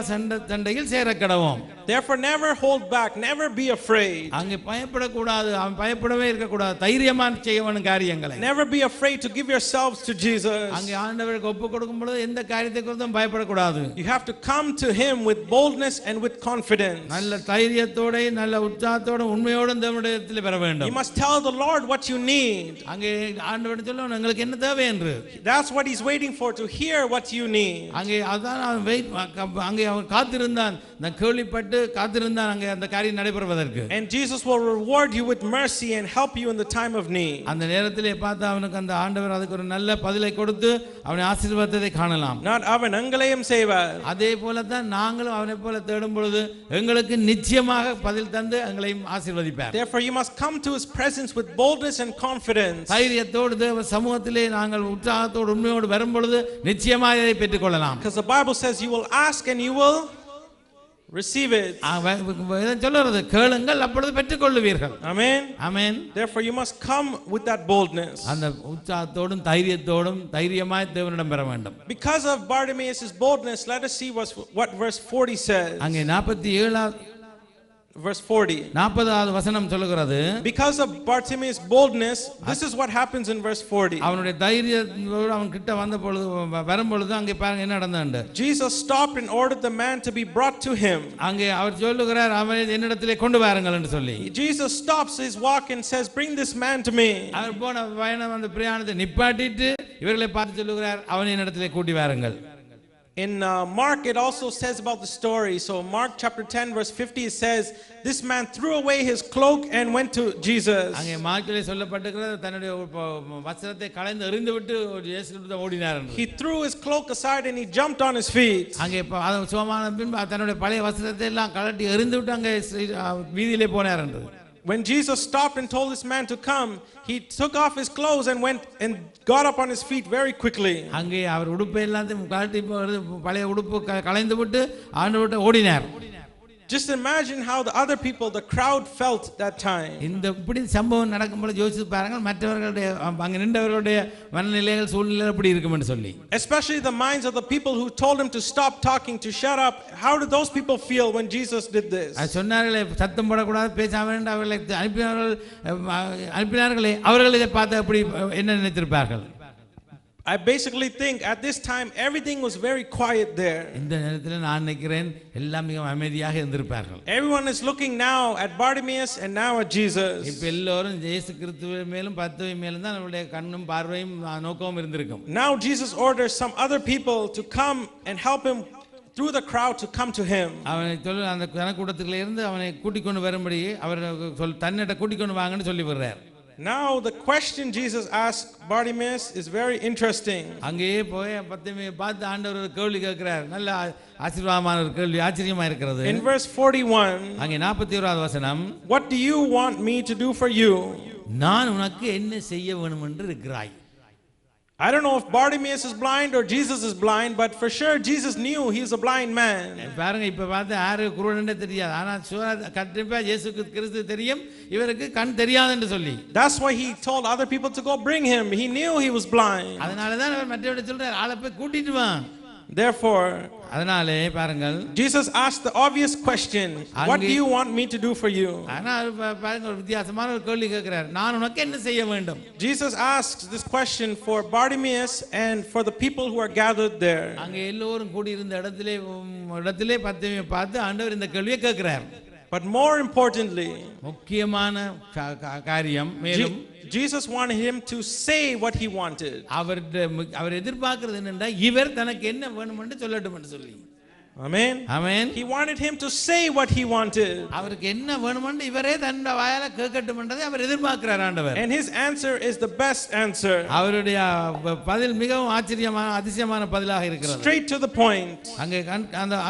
[SPEAKER 4] சண்டையில் சேரக்கடவும்.
[SPEAKER 1] Therefore never hold back, never be afraid.
[SPEAKER 4] அங்கே பயப்படக்கூடாது, அவன் பயப்படவே இருக்கக்கூடாது, தைரியமா செய்யவனும் காரியங்களை.
[SPEAKER 1] Never be afraid to give yourselves to Jesus.
[SPEAKER 4] அங்கே ஆண்டவருக்கு ஒப்பு கொடுக்கும் பொழுது எந்த காரியத்தை குறித்தும் பயப்படக்கூடாது.
[SPEAKER 1] You have to come to him with boldness and with confidence.
[SPEAKER 4] நல்ல தைரியத்தோட நல்ல உற்சாகத்தோட உண்மையோட தேவனிடத்தில் பெற வேண்டும்.
[SPEAKER 1] You must tell the Lord what you need.
[SPEAKER 4] அங்கே ஆண்டவர் சொல்லுவார் உங்களுக்கு என்ன தேவை என்று.
[SPEAKER 1] That's what he's waiting for, to hear what you need.
[SPEAKER 4] அங்கே அதான் அவன் அங்கே அவன் காத்திருந்தான், நான் கேள்விப்பட்டு காத்திருந்தான் அங்கே அந்த காரியம் நடைபெறுவதற்கு.
[SPEAKER 1] And Jesus will reward you with mercy and help you in the time of need.
[SPEAKER 4] அந்த நேரத்திலே பார்த்து அவனுக்கு அந்த ஆண்டவர் அதுக்கு ஒரு நல்ல பதிலை கொடுத்து அவனை ஆசீர்வாதத்தை காணலாம்.
[SPEAKER 1] Not அவன் எங்களையும் செய்வார்.
[SPEAKER 4] அதே போல தான் நாங்களும் அவனை போல தேடும் பொழுது எங்களுக்கு நிச்சயமாக பதில் தந்து எங்களையும் ஆசீர்வதிப்பார்.
[SPEAKER 1] Therefore you must come to his presence with boldness and confidence.
[SPEAKER 4] தைரியத்தோடு தேவ சமூகத்திலே நாங்கள் உற்சாகத்தோடு உண்மையோடு வரும் பொழுது நிச்சயமாக இதை பெற்றுக்கொள்ளலாம்.
[SPEAKER 1] Because the Bible says you will ask and you will receive it.
[SPEAKER 4] சொல்லுறது கேளுங்கள் அப்பொழுது பெற்றுக்கொள்ளுவீர்கள்.
[SPEAKER 1] Amen.
[SPEAKER 4] Amen.
[SPEAKER 1] Therefore you must come with that boldness.
[SPEAKER 4] அந்த உற்சாகத்தோடும் தைரியத்தோடும் தைரியமாய் தேவனிடம் பெற வேண்டும்.
[SPEAKER 1] Because of Bartimaeus' boldness, let us see what verse 40 says.
[SPEAKER 4] அங்கே 47
[SPEAKER 1] verse 40.
[SPEAKER 4] 40வது வசனம் சொல்லுகிறது,
[SPEAKER 1] because of Bartimaeus' boldness, this is what happens in verse 40.
[SPEAKER 4] அவனுடைய தைரியத்தோடு அவன் கிட்ட வந்த பொழுது வரும் பொழுது அங்கே பாருங்க என்ன நடந்தது.
[SPEAKER 1] Jesus stopped and ordered the man to be brought to him.
[SPEAKER 4] அங்கே அவர் சொல்லுகிறார் அவனை என்னிடத்திலே கொண்டு வாருங்கள் என்று சொல்லி.
[SPEAKER 1] Jesus stops his walk and says, bring this man to me.
[SPEAKER 4] அவர் போன பயணம் அந்த பிரயாணத்தை நிப்பாட்டிட்டு இவர்களை பார்த்து சொல்லுகிறார் அவனை என்னிடத்திலே கூட்டி வாருங்கள்.
[SPEAKER 1] In Mark it also says about the story. So Mark chapter 10 verse 50 it says this man threw away his cloak and went to Jesus.
[SPEAKER 4] அங்கே மார்க்கிலே சொல்லப்பட்டிருக்கிறது தன்னுடைய வஸ்திரத்தை களைந்து எறிந்துவிட்டு இயேசுவிடம் ஓடினார் என்று.
[SPEAKER 1] He threw his cloak aside and he jumped on his feet.
[SPEAKER 4] அங்கே சுகமான பின்பு தன்னுடைய பழைய வஸ்திரத்தை எல்லாம் கழட்டி எறிந்துவிட்டு அங்கே வீதியிலே போனார் என்று.
[SPEAKER 1] When Jesus stopped and told this man to come, he took off his clothes and went and got up on his feet very quickly.
[SPEAKER 4] அங்கே அவர் உடுப்பை எல்லாத்தையும் கழட்டி பழைய உடுப்பு களைந்து விட்டு ஆண்டவர்ட்ட ஓடினார்.
[SPEAKER 1] Just imagine how the other people, the crowd, felt that time.
[SPEAKER 4] இந்த இப்படி சம்பவம் நடக்கும்போது யோசிச்சு பாருங்க மற்றவர்களுடைய அங்க நின்றவர்களுடைய மனநிலைகள் சூழ்நிலை எப்படி இருக்கும் என்று சொல்லி.
[SPEAKER 1] Especially the minds of the people who told him to stop talking, to shut up. How did those people feel when Jesus did this?
[SPEAKER 4] சொன்னார்களே சத்தம் போடக்கூடாது பேசாம வேண்டாம் அவர்களை அனுப்பினார்களே அவர்கள் இதை பார்த்து அப்படி என்ன நினைத்திருப்பார்கள்?
[SPEAKER 1] I basically think at this time everything was very quiet there.
[SPEAKER 4] இந்த நேரத்தில் நான் நினைக்கிறேன் எல்லாம் மிக அமைதியாக இருந்திருப்பார்கள்.
[SPEAKER 1] Everyone is looking now at Bartimaeus and now at Jesus.
[SPEAKER 4] இப்ப எல்லாரும் இயேசு கிறிஸ்துவின் மேலும் பத்துவை மேலும் தான் அவருடைய கண்ணும் பார்வையும் நோக்கமும் இருந்திருக்கும்.
[SPEAKER 1] Now Jesus orders some other people to come and help him through the crowd to come to him.
[SPEAKER 4] அவனை சொல்ல அந்த ஜனக்கூட்டத்திலே இருந்து அவனை கூட்டிக் கொண்டு வரும்படி அவர் தன்னிட்ட கூட்டிக் கொண்டு வாங்கன்னு சொல்லி விடுறார்.
[SPEAKER 1] Now the question Jesus asked Bartimaeus is very interesting.
[SPEAKER 4] அங்கேயே போய் பத்திமையை பார்த்து ஆண்டவர் ஒரு கேள்வி கேட்கிறார். நல்ல ஆசீர்வாதமான ஒரு கேள்வி, ஆச்சரியமா இருக்கிறது.
[SPEAKER 1] In verse 41,
[SPEAKER 4] அங்கே 41வது வசனம்,
[SPEAKER 1] what do you want me to do for you?
[SPEAKER 4] நான் உனக்கு என்ன செய்ய வேண்டும் என்று இருக்கிறாய்.
[SPEAKER 1] I don't know if Bartimaeus is blind or Jesus is blind, but for sure Jesus knew he is a blind man.
[SPEAKER 4] பாருங்க, இப்ப பார்த்து யாரு குருடனே தெரியாது, ஆனா கண்டிப்பா இயேசு கிறிஸ்து தெரியும், இவருக்கு கண் தெரியாது என்று சொல்லி.
[SPEAKER 1] That's why he told other people to go bring him. He knew he was blind.
[SPEAKER 4] அதனால தான் அவர் மற்றவரை சொல்றார், ஆளை போய் கூட்டிட்டு வா.
[SPEAKER 1] Therefore,
[SPEAKER 4] அதனாலே பாருங்கள்,
[SPEAKER 1] Jesus asked the obvious question, what do you want me to do for you?
[SPEAKER 4] ஆனா பாருங்க, ஒரு வித்தியாசமான ஒரு கேள்வி கேட்கிறார், நான் உனக்கு என்ன செய்ய வேண்டும்.
[SPEAKER 1] Jesus asks this question for Bartimaeus and for the people who are gathered there.
[SPEAKER 4] அங்க எல்லோரும் கூடி இருந்த இடத்திலே பத்திமையை பார்த்து ஆண்டவர் இந்த கேள்வியை கேட்கிறார்.
[SPEAKER 1] But more importantly,
[SPEAKER 4] முக்கியமான காரியம், மேலும்
[SPEAKER 1] Jesus wanted him to say what he wanted.
[SPEAKER 4] அவர் எதிர்பார்க்கிறது என்னன்னா, இவர் தனக்கு என்ன வேணும் என்று சொல்லட்டும் என்று சொல்லி.
[SPEAKER 1] Amen.
[SPEAKER 4] Amen.
[SPEAKER 1] He wanted him to say what he wanted.
[SPEAKER 4] அவருக்கு என்ன வேணும் என்று இவரே தன் வாயால கேட்கட்டும் என்றதை அவர் எதிர்பார்க்கிறார் ஆண்டவர்.
[SPEAKER 1] And his answer is the best answer.
[SPEAKER 4] அவருடைய பதில் மிகவும் ஆச்சரியமான அதிசயமான பதிலாக இருக்கிறது.
[SPEAKER 1] Straight to the point.
[SPEAKER 4] அங்கே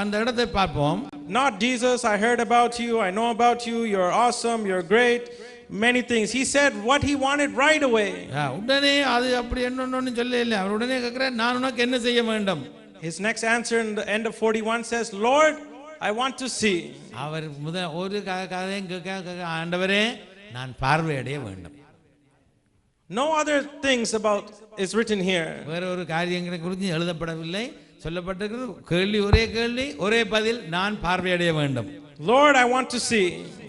[SPEAKER 4] அந்த இடத்தை பார்ப்போம்.
[SPEAKER 1] Not Jesus, I heard about you, I know about you, you're awesome, you're great, many things. He said what he wanted right away.
[SPEAKER 4] உடனே அது அப்படி என்னன்னு சொல்ல இல்லை, அவர் உடனே கேட்கிறார், நான் உனக்கு என்ன செய்ய வேண்டும்.
[SPEAKER 1] His next answer in the end of 41 says, Lord, I want to see.
[SPEAKER 4] அவர் ஒரு கதையும் கேட்க, ஆண்டவரே நான் பார்வையடைய வேண்டும்.
[SPEAKER 1] No other things about is written here.
[SPEAKER 4] வேற ஒரு காரியங்களை குறித்து எழுதப்படவில்லை, சொல்லப்பட்டிருக்கிறது கேள்வி, ஒரே கேள்வி, ஒரே பதில், நான் பார்வையடைய வேண்டும்.
[SPEAKER 1] Lord, I want to see.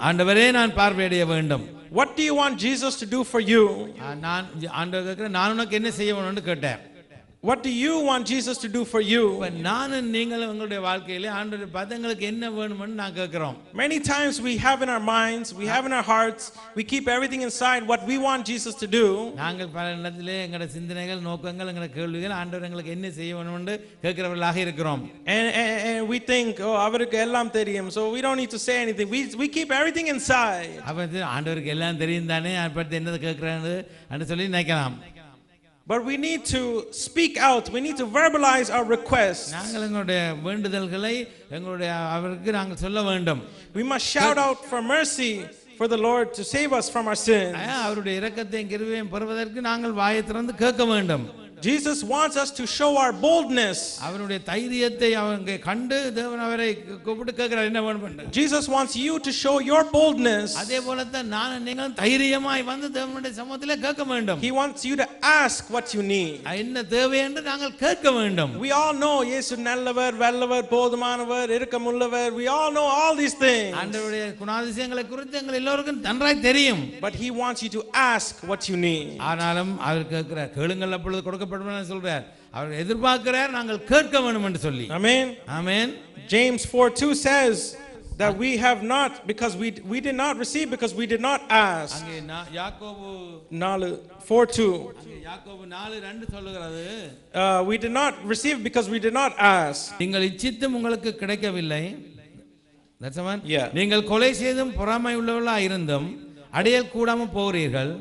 [SPEAKER 4] ஆண்டவரே நான் பார்வையடைய வேண்டும்.
[SPEAKER 1] What do you want Jesus to do for you?
[SPEAKER 4] நான் ஆண்டவர் கேட்கிறேன், நான் உனக்கு என்ன செய்ய வேணும்னு கேட்டேன்.
[SPEAKER 1] What do you want Jesus to do for you?
[SPEAKER 4] நானும் நீங்களும் உங்களுடைய வாழ்க்கையிலே ஆண்டவரை பார்த்து எங்களுக்கு என்ன வேணும்னு நான் கேட்கிறோம்.
[SPEAKER 1] Many times we have in our minds, we have in our hearts, we keep everything inside what we want Jesus to do.
[SPEAKER 4] நாங்கள் பல இடத்திலே எங்களுடைய சிந்தனைகள், நோக்கங்கள், எங்களுடைய கேள்விகள் ஆண்டவர் எங்களுக்கு என்ன செய்ய வேணும்னு கேட்கிறவர்களாக இருக்கிறோம்.
[SPEAKER 1] And we think, oh, அவருக்கு எல்லாம் தெரியும், so we don't need to say anything. We keep everything inside.
[SPEAKER 4] அப்ப ஆண்டவருக்கு எல்லாம் தெரியும் தானே, அதை பற்றி என்னது கேட்கிறான்னு அப்படி சொல்லி நினைக்கலாம்.
[SPEAKER 1] But we need to speak out. We need to verbalize our requests.
[SPEAKER 4] நாங்கள் எங்களுடைய வேண்டுதல்களை அவருக்கு நாங்கள் சொல்ல வேண்டும்.
[SPEAKER 1] We must shout out for mercy for the Lord to save us from our sins.
[SPEAKER 4] அவருடைய இரக்கத்தையும் கிருபையையும் பெறுவதற்கு நாங்கள் வாயை திறந்து கேட்க வேண்டும்.
[SPEAKER 1] Jesus wants us to show our boldness.
[SPEAKER 4] அவருடைய தைரியத்தை அவங்க கண்டு தேவன் அவரை கூப்பிட்டு கேட்கிறார், என்ன வேணும்.
[SPEAKER 1] Jesus wants you to show your boldness.
[SPEAKER 4] அதே போல தான் நான் நீங்கள் தைரியமாய் வந்து தேவனுடைய சமூகத்திலே கேட்க வேண்டும்.
[SPEAKER 1] He wants you to ask what you need.
[SPEAKER 4] என்ன தேவை என்று நாங்கள் கேட்க வேண்டும்.
[SPEAKER 1] We all know இயேசு நல்லவர், வல்லவர், போதுமானவர், இரக்கமுள்ளவர். We all know all these things.
[SPEAKER 4] ஆண்டவருடைய குணாதிசயங்களை குறித்து எங்கள் எல்லோருக்கும் நன்றாய் தெரியும்.
[SPEAKER 1] But he wants you to ask what you need.
[SPEAKER 4] ஆனாலும் அவர் கேட்கிறார், கேளுங்கள் அப்பொழுது கொடுக்க சொல்றார். அவர் எதிர்பார்க்கிறார் நாங்கள் கேட்க வேண்டும் என்று சொல்லி.
[SPEAKER 1] Amen.
[SPEAKER 4] Amen.
[SPEAKER 1] James 4:2 says that we have not because we did not receive because we did not ask.
[SPEAKER 4] அங்கே யாக்கோபு
[SPEAKER 1] 4:2
[SPEAKER 4] யாக்கோபு 4:2 சொல்லுகிறது,
[SPEAKER 1] we did not receive because we did not ask.
[SPEAKER 4] நீங்கள் இச்சித்தும் உங்களுக்கு கிடைக்கவில்லை. That's the one.
[SPEAKER 1] Yeah.
[SPEAKER 4] நீங்கள் கொலை செய்தும் பொறாமை உள்ளவர்களாய் இருந்தும் அடையல் கூடாமல் போகிறீர்கள்.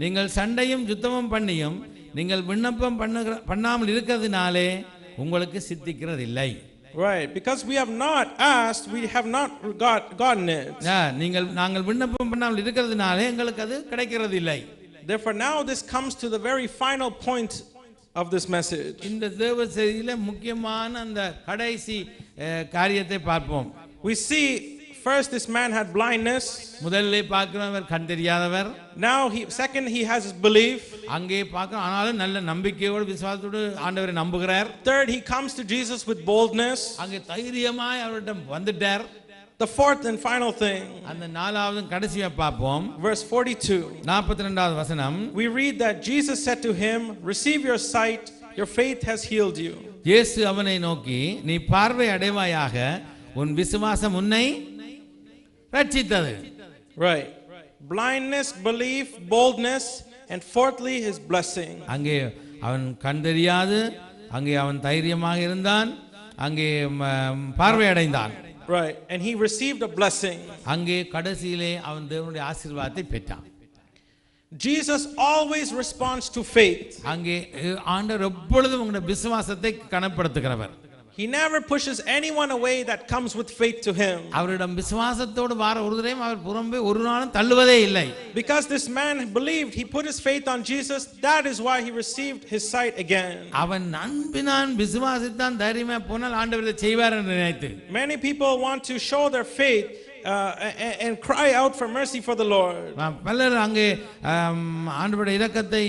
[SPEAKER 4] நீங்கள் சண்டையும் யுத்தமும் பண்ணியும் நீங்கள் விண்ணப்பம் பண்ணாமல் இருக்கிறதுனாலே உங்களுக்கு சித்திக்கிறது இல்லை.
[SPEAKER 1] Right, because we have not asked, we have not gotten it.
[SPEAKER 4] நாங்கள் விண்ணப்பம் பண்ணாமல் இருக்கிறதுனாலே எங்களுக்கு அது கிடைக்கிறது இல்லை.
[SPEAKER 1] Therefore now this comes to the very final point of this message.
[SPEAKER 4] இந்த தேவ செய்தியிலே முக்கியமான அந்த கடைசி காரியத்தை பார்ப்போம்.
[SPEAKER 1] We see first this man had blindness.
[SPEAKER 4] முதல்ல பார்க்கிறவர் கண் தெரியாதவர்.
[SPEAKER 1] Now second he has his belief.
[SPEAKER 4] அங்கே பார்க்கிறோம், ஆனாலும் நல்ல நம்பிக்கையோடு விசுவாசத்தோடு ஆண்டவரை நம்புகிறார்.
[SPEAKER 1] Third he comes to Jesus with boldness.
[SPEAKER 4] அங்கே தைரியமாய் அவரிடம் வந்துட்டார்.
[SPEAKER 1] The fourth and final thing,
[SPEAKER 4] அந்த நாலாவது கடைசியா பார்ப்போம்.
[SPEAKER 1] verse 42.
[SPEAKER 4] 42வது வசனம்.
[SPEAKER 1] We read that Jesus said to him, receive your sight, your faith has healed you.
[SPEAKER 4] இயேசு அவனை நோக்கி, நீ பார்வை அடைவாயாக, உன் விசுவாசம் உன்னை ரட்சித்தது.
[SPEAKER 1] Right. Blindness, belief, boldness, and fourthly his blessing.
[SPEAKER 4] அங்கே அவன் கண் தெரியாது, அங்கே அவன் தைரியமாக இருந்தான், அங்கே பார்வை அடைந்தான்.
[SPEAKER 1] Right. And he received a blessing.
[SPEAKER 4] அங்கே கடைசியிலே அவன் தேவனுடைய ஆசீர்வாதத்தை பெற்றான்.
[SPEAKER 1] Jesus always responds to faith.
[SPEAKER 4] அங்கே ஆண்டவர் எப்பொழுதும் உங்களுடைய விசுவாசத்தை கனப்படுத்துகிறவர்.
[SPEAKER 1] He never pushes anyone away that comes with faith to him.
[SPEAKER 4] அவரிடம் விசுவாசத்தோடு வார ஒருவரையும் அவர் புறம்பே ஒரு நாளும் தள்ளுவதே இல்லை.
[SPEAKER 1] Because this man believed, he put his faith on Jesus, that is why he received his sight again.
[SPEAKER 4] அவன் நம்பினான் விசுவாசித்தான் தைரியமா போனால் ஆண்டவர் இதை செய்வார் என்று நினைத்து.
[SPEAKER 1] Many people want to show their faith and cry out for mercy for the Lord.
[SPEAKER 4] பலர் அங்கே ஆண்டவருடைய இரக்கத்தை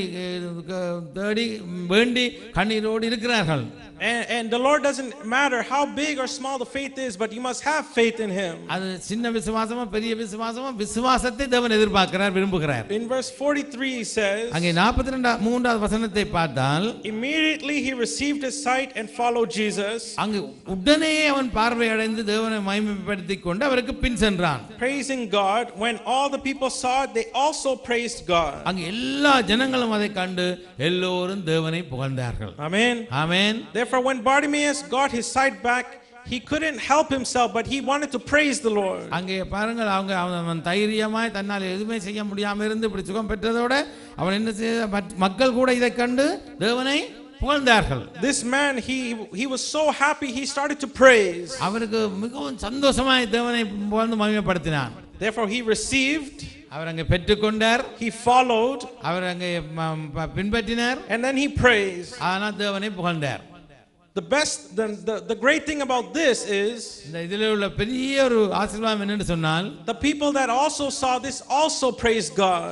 [SPEAKER 4] தேடி வேண்டி கண்ணீரோடு இருக்கிறார்கள்.
[SPEAKER 1] And the Lord doesn't matter how big or small the faith is, but you must have faith in him.
[SPEAKER 4] அது சின்ன விசுவாசமா பெரிய விசுவாசமா விசுவாசத்தை தேவன் எதிர்பார்க்கிறார் விரும்புகிறார்.
[SPEAKER 1] In verse 43 he says,
[SPEAKER 4] அங்கே 43வது வசனத்தை பார்த்தால்
[SPEAKER 1] immediately he received his sight and followed Jesus.
[SPEAKER 4] அங்கே உடனே அவன் பார்வை அடைந்து தேவனை மகிமைப்படுத்திக் கொண்டு அவருக்கு பின் சென்றான்.
[SPEAKER 1] Praising God. When all the people saw it, they also praised God.
[SPEAKER 4] அங்கே எல்லா ஜனங்களும் அதை கண்டு எல்லோரும் தேவனை புகழ்ந்தார்கள்.
[SPEAKER 1] Amen.
[SPEAKER 4] Amen.
[SPEAKER 1] Therefore, when Bartimaeus got his sight back, he couldn't help himself, but he wanted to praise the Lord.
[SPEAKER 4] அங்கே பாருங்கள் அவன் தைரியமாய் தன்னால் எதுவுமே செய்ய முடியாம இருந்து இப்படி சுகம் பெற்றதோட அவன் என்ன செய்த மக்கள் கூட இதை கண்டு தேவனை புகழ்ந்தார்கள்.
[SPEAKER 1] This man, he was so happy, he started to praise.
[SPEAKER 4] அவருக்கு மிகவும் சந்தோஷமாய் தேவனை புகழ்ந்து மகிமைப்படுத்தினான்.
[SPEAKER 1] Therefore he received,
[SPEAKER 4] அவர் அங்கே பெற்றுக்கொண்டார்,
[SPEAKER 1] he followed,
[SPEAKER 4] அவர் அங்கே பின்பற்றினார்,
[SPEAKER 1] and then he praised.
[SPEAKER 4] ஆனால் தேவனை புகழ்ந்தார்.
[SPEAKER 1] The great thing about this is,
[SPEAKER 4] இந்த இதிலே உள்ள பெரிய ஒரு ஆசீர்வாதம் என்னன்னு சொன்னால்,
[SPEAKER 1] the people that also saw this also praised God.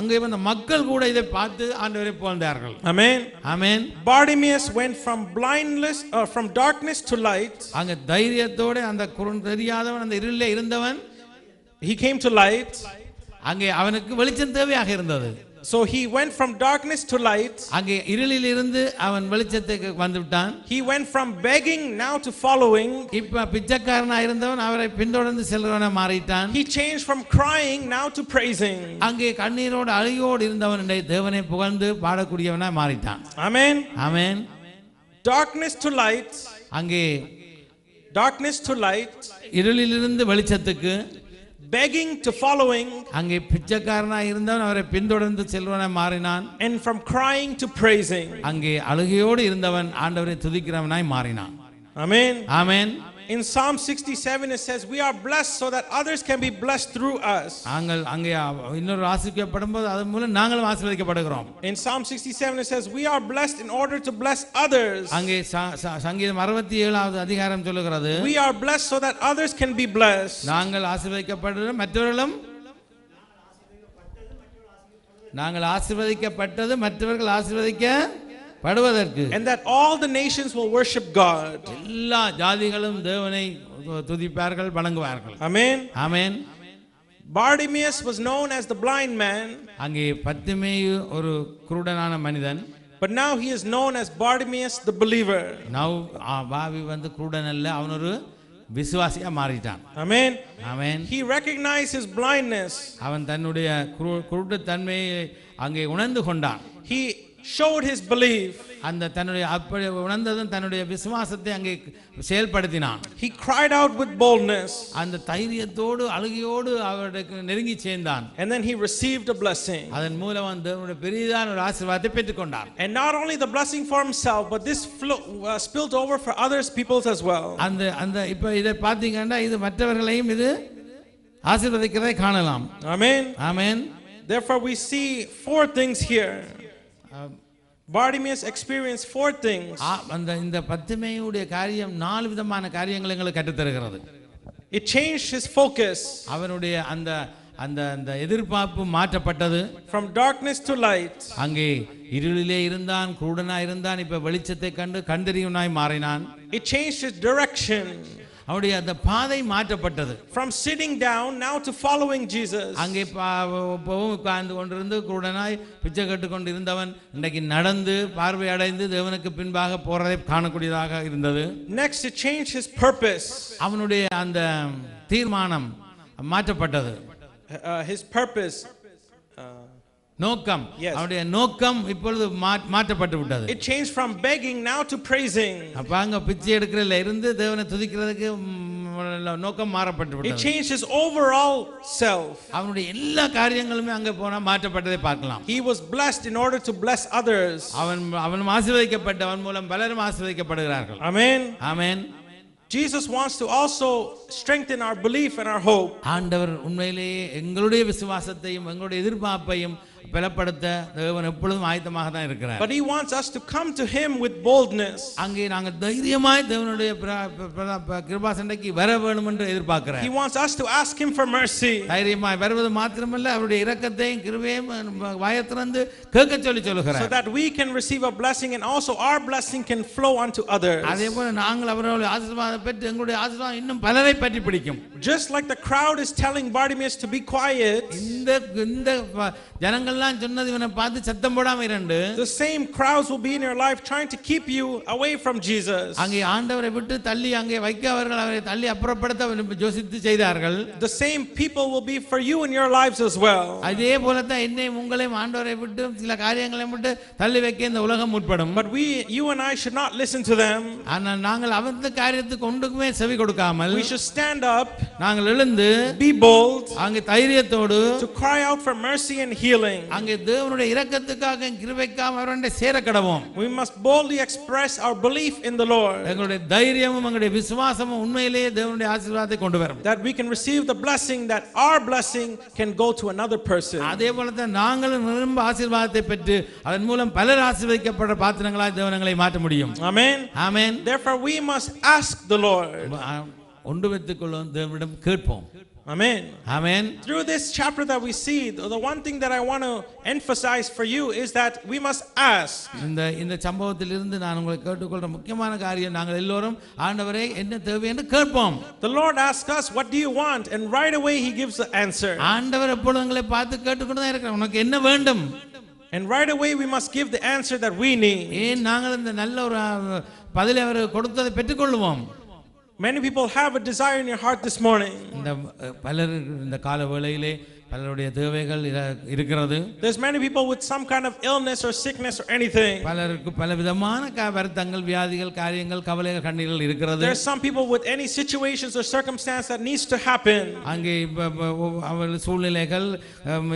[SPEAKER 4] அங்கே வந்த மக்கள் கூட இதை பார்த்து ஆண்டவரை புகழ்ந்தார்கள்.
[SPEAKER 1] Amen.
[SPEAKER 4] Amen.
[SPEAKER 1] Bartimaeus went from darkness to light.
[SPEAKER 4] அங்கே தைரியத்தோட அந்த தெரியாதவன் அந்த இருளிலே இருந்தவன்,
[SPEAKER 1] he came to light.
[SPEAKER 4] அங்கே அவனுக்கு வெளிச்சம் தேவையாக இருந்தது.
[SPEAKER 1] So he went from darkness to light.
[SPEAKER 4] அங்கே இருளில் இருந்து அவன் வெளிச்சத்துக்கு வந்து விட்டான்.
[SPEAKER 1] He went from begging now to following.
[SPEAKER 4] இப்ப பிச்சைக்காரனா இருந்தவன் அவரை பின்தொடர்ந்து செல்றவனா மாறிட்டான்.
[SPEAKER 1] He changed from crying now to praising.
[SPEAKER 4] அங்கே கண்ணீரோடு அழுகையோடு இருந்தவன் தேவனை புகழ்ந்து பாடக்கூடியவனா மாறிட்டான்.
[SPEAKER 1] Amen.
[SPEAKER 4] Amen.
[SPEAKER 1] Darkness to light.
[SPEAKER 4] அங்கே
[SPEAKER 1] darkness to light.
[SPEAKER 4] இருளிலிருந்து வெளிச்சத்துக்கு,
[SPEAKER 1] begging to following,
[SPEAKER 4] அங்கே பிச்சைக்காரனா இருந்தவன் அவரை பின்தொடர்ந்து செல்வனா மாறினான்.
[SPEAKER 1] and from crying to praising.
[SPEAKER 4] அங்கே அழுகையோடு இருந்தவன் ஆண்டவரை துதிக்கிறவனாய் மாறினான்.
[SPEAKER 1] Amen.
[SPEAKER 4] Amen.
[SPEAKER 1] In Psalm 67 it says we are blessed so that others can be blessed through us.
[SPEAKER 4] அங்கே இன்னொரு ஆசீர்வதிக்கப்படும்போது அதன் மூலம் நாங்களும் ஆசீர்வதிக்கப்படுகிறோம்.
[SPEAKER 1] In Psalm 67 it says we are blessed in order to bless others.
[SPEAKER 4] அங்கே சங்கீதம் 67வது அதிகாரம் சொல்லுகிறது,
[SPEAKER 1] we are blessed so that others can be blessed.
[SPEAKER 4] நாங்கள் ஆசீர்வதிக்கப்படுகிறோம் மற்றவர்களும், நாங்கள் ஆசீர்வதிக்கப்பட்டது மற்றவர்கள் ஆசீர்வதிக்கப்படுவதற்கு,
[SPEAKER 1] and that all the nations will worship God.
[SPEAKER 4] எல்லா ஜாதிகளும் தேவனை துதிப்பார்கள் வணங்குவார்கள்.
[SPEAKER 1] Amen.
[SPEAKER 4] Amen.
[SPEAKER 1] Bartimaeus was known as the blind man.
[SPEAKER 4] அங்கே பத்திமேயு ஒரு குருடனான மனிதன்.
[SPEAKER 1] But now he is known as Bartimaeus the believer.
[SPEAKER 4] பாவி வந்து குருடன் அல்ல, அவன் ஒரு விசுவாசியா மாறிட்டான்.
[SPEAKER 1] Amen.
[SPEAKER 4] Amen.
[SPEAKER 1] He recognized his blindness.
[SPEAKER 4] அவன் தன்னுடைய குருட்டுத்தன்மையை அங்கே உணர்ந்து கொண்டான்.
[SPEAKER 1] He showed his belief.
[SPEAKER 4] அந்த தன்னுடைய அப்படி உணர்ந்ததும் தன்னுடைய விசுவாசத்தை அங்கே செயல்படுத்தினான்.
[SPEAKER 1] He cried out with boldness.
[SPEAKER 4] அந்த தைரியத்தோடு அழுகையோடு அவருக்கு நெருங்கி சேர்ந்தான்.
[SPEAKER 1] And then he received a blessing.
[SPEAKER 4] அதன் மூலம் அவனுடைய பெரிதான ஒரு ஆசீர்வாதத்தை பெற்றுக்கொண்டான்.
[SPEAKER 1] And not only the blessing for himself, but this spilled over for others peoples as well.
[SPEAKER 4] அந்த இப்ப இதை பார்த்தீங்கன்னா இது மற்றவர்களையும் இது ஆசீர்வதிக்கிறதை காணலாம்.
[SPEAKER 1] Amen.
[SPEAKER 4] Amen.
[SPEAKER 1] Therefore we see four things here. Bartimaeus experienced four things.
[SPEAKER 4] இந்த பத்திமேயுடைய காரியம் 4 விதமான காரியங்களை எங்களுக்கு கற்றுத் தருகிறது.
[SPEAKER 1] It changed his focus.
[SPEAKER 4] அவனுடைய அந்த அந்த அந்த எதிர்பார்ப்பு மாற்றப்பட்டது.
[SPEAKER 1] From darkness to light.
[SPEAKER 4] அங்கே இருளிலே இருந்தான், குருடனாய் இருந்தான், இப்ப வெளிச்சத்தை கண்டு கண்டறியவனாய் மாறினான்.
[SPEAKER 1] It changed his direction.
[SPEAKER 4] அவருடைய அந்த பாதை மாற்றப்பட்டது.
[SPEAKER 1] From sitting down now to following Jesus.
[SPEAKER 4] அங்கே உட்கார்ந்து கொண்டிருந்து குருடனாய் பிச்சை கட்டு கொண்டு இருந்தவன் இன்றைக்கு நடந்து பார்வை அடைந்து தேவனுக்கு பின்பாக போறதை காணக்கூடியதாக இருந்தது.
[SPEAKER 1] Next it changed his purpose.
[SPEAKER 4] அவனுடைய அந்த தீர்மானம் மாற்றப்பட்டது.
[SPEAKER 1] His purpose,
[SPEAKER 4] நோக்கம், அவனுடைய நோக்கம் இப்பொழுது மாற்றப்பட்டு விட்டது.
[SPEAKER 1] It changed from begging now to praising.
[SPEAKER 4] அப்ப அங்க பிச்சை எடுக்கிறதுல இருந்து தேவனை துதிக்கிறதுக்கு நோக்கம் மாறப்பட்டு
[SPEAKER 1] He
[SPEAKER 4] விட்டது.
[SPEAKER 1] changed his overall self.
[SPEAKER 4] அவனுடைய எல்லா காரியங்களுமே அங்கே போனா மாற்றப்பட்டதை பார்க்கலாம்.
[SPEAKER 1] He was blessed in order to bless others.
[SPEAKER 4] அவன் ஆசீர்வதிக்கப்பட்ட அவன் மூலம் பலரும் ஆசீர்வதிக்கப்படுகிறார்கள்.
[SPEAKER 1] Amen.
[SPEAKER 4] Amen.
[SPEAKER 1] Jesus wants to also strengthen our belief and our hope.
[SPEAKER 4] ஆண்டவர் உண்மையிலேயே எங்களுடைய விசுவாசத்தையும் எங்களுடைய எதிர்பார்ப்பையும் பலப்படுத்த தேவன் எப்பொழுதும் ஆயத்தமாக தான் இருக்கிறார்.
[SPEAKER 1] But he wants us to come to him with boldness.
[SPEAKER 4] அங்கே நாங்கள் தைரியமாய் தேவனுடைய கிருபா சண்டைக்கு வர வேண்டும் என்று எதிர்பார்க்கிறார்.
[SPEAKER 1] He wants us to ask him for mercy.
[SPEAKER 4] தைரியமாய் வருவது மாத்திரமல்ல அவருடைய இரக்கத்தையும் கிருபையையும் வாயைத் திறந்து கேட்க சொல்லுகிறார்.
[SPEAKER 1] So that we can receive a blessing and also our blessing can flow onto others.
[SPEAKER 4] அதேபோல நாங்கள் அவருடைய ஆசீர்வாதத்தை பெற்று எங்களுடைய ஆசீர்வாதம் இன்னும் பலரை பற்றி பிடிக்கும்.
[SPEAKER 1] Just like the crowd is telling Bartimaeus to be quiet.
[SPEAKER 4] இந்த ஜனங்கள்லாம் சொன்னது இவனை பார்த்து சத்தம் போடாம இரண்டு.
[SPEAKER 1] The same crowds will be in your life trying to keep you away from Jesus.
[SPEAKER 4] அங்கே ஆண்டவரை விட்டு தள்ளி அங்கே வைக்க அவர்கள் அவரை தள்ளி அப்புறப்படுத்த யோசித்து செய்தார்கள்.
[SPEAKER 1] The same people will be for you in your lives as well.
[SPEAKER 4] அதே போல தான் என்னையும் உங்களையும் ஆண்டவரை விட்டு சில காரியங்களை விட்டு தள்ளி வைக்க இந்த உலகம் முற்படும்.
[SPEAKER 1] But you and I should not listen to them.
[SPEAKER 4] ஆனால் நாங்கள் அவரது காரியத்துக்கு ஒன்றுக்குமே செவி கொடுக்காமல்
[SPEAKER 1] We should stand up,
[SPEAKER 4] நாங்கள் எழுந்து
[SPEAKER 1] be bold,
[SPEAKER 4] அங்கே தைரியத்தோடு
[SPEAKER 1] to cry out for mercy and healing.
[SPEAKER 4] அங்கே தேவனுடைய இரக்கத்துக்காக கிருபைக்காக அவருடைய சேர கடவோம்.
[SPEAKER 1] We must boldly express our belief in the Lord.
[SPEAKER 4] எங்களுடைய தைரியமும் எங்களுடைய விசுவாசமும் உண்மையிலேயே தேவனுடைய ஆசீர்வாதத்தை கொண்டு வரும்.
[SPEAKER 1] That we can receive the blessing, that our blessing can go to another person.
[SPEAKER 4] அதே போல தான் நாங்களும் நிரம்ப ஆசீர்வாதத்தை பெற்று அதன் மூலம் பலர் ஆசீர்வதிக்கப்பட்ட பாத்திரங்களாய் தேவனங்களை மாற்ற முடியும்.
[SPEAKER 1] Amen.
[SPEAKER 4] Amen.
[SPEAKER 1] Therefore we must ask the Lord.
[SPEAKER 4] ஒன்று வைத்துக் கொள்ளும் தேவனிடம் கேட்போம்.
[SPEAKER 1] Amen.
[SPEAKER 4] Amen.
[SPEAKER 1] Through this chapter that we see, the one thing that I want to emphasize for you is that we must ask.
[SPEAKER 4] இந்த சம்பவத்திலிருந்து நான் உங்களை கேட்டுக்கொள்ற முக்கியமான காரியம் நாங்கள் எல்லோரும் ஆண்டவரே என்ன தேவை என்று கேட்போம்.
[SPEAKER 1] The Lord asks us, what do you want? And right away he gives the answer.
[SPEAKER 4] ஆண்டவர் எப்பொழுதும் எங்களை பார்த்து கேட்டுக்கொண்டு தான் இருக்கிறார். உனக்கு என்ன வேண்டும்?
[SPEAKER 1] And right away we must give the answer that we need.
[SPEAKER 4] ஏன் நாங்கள் இந்த நல்ல ஒரு பதிலை அவர் கொடுத்ததை பெற்றுக்கொள்வோம்.
[SPEAKER 1] Many people have a desire in your heart this morning.
[SPEAKER 4] இந்த பலர் இந்த கால வேளையிலே பலருடைய தேவைகள் இருக்கிறது.
[SPEAKER 1] There's many people with some kind of illness or sickness or anything.
[SPEAKER 4] பலருக்கு பலவிதமான வருத்தங்கள் வியாதிகள் காரியங்கள் கவலைகள் கண்ணீர்கள் இருக்கிறது.
[SPEAKER 1] There's some people with any situations or circumstance that needs to happen.
[SPEAKER 4] அங்கே அவர்கள் சூழ்நிலைகள்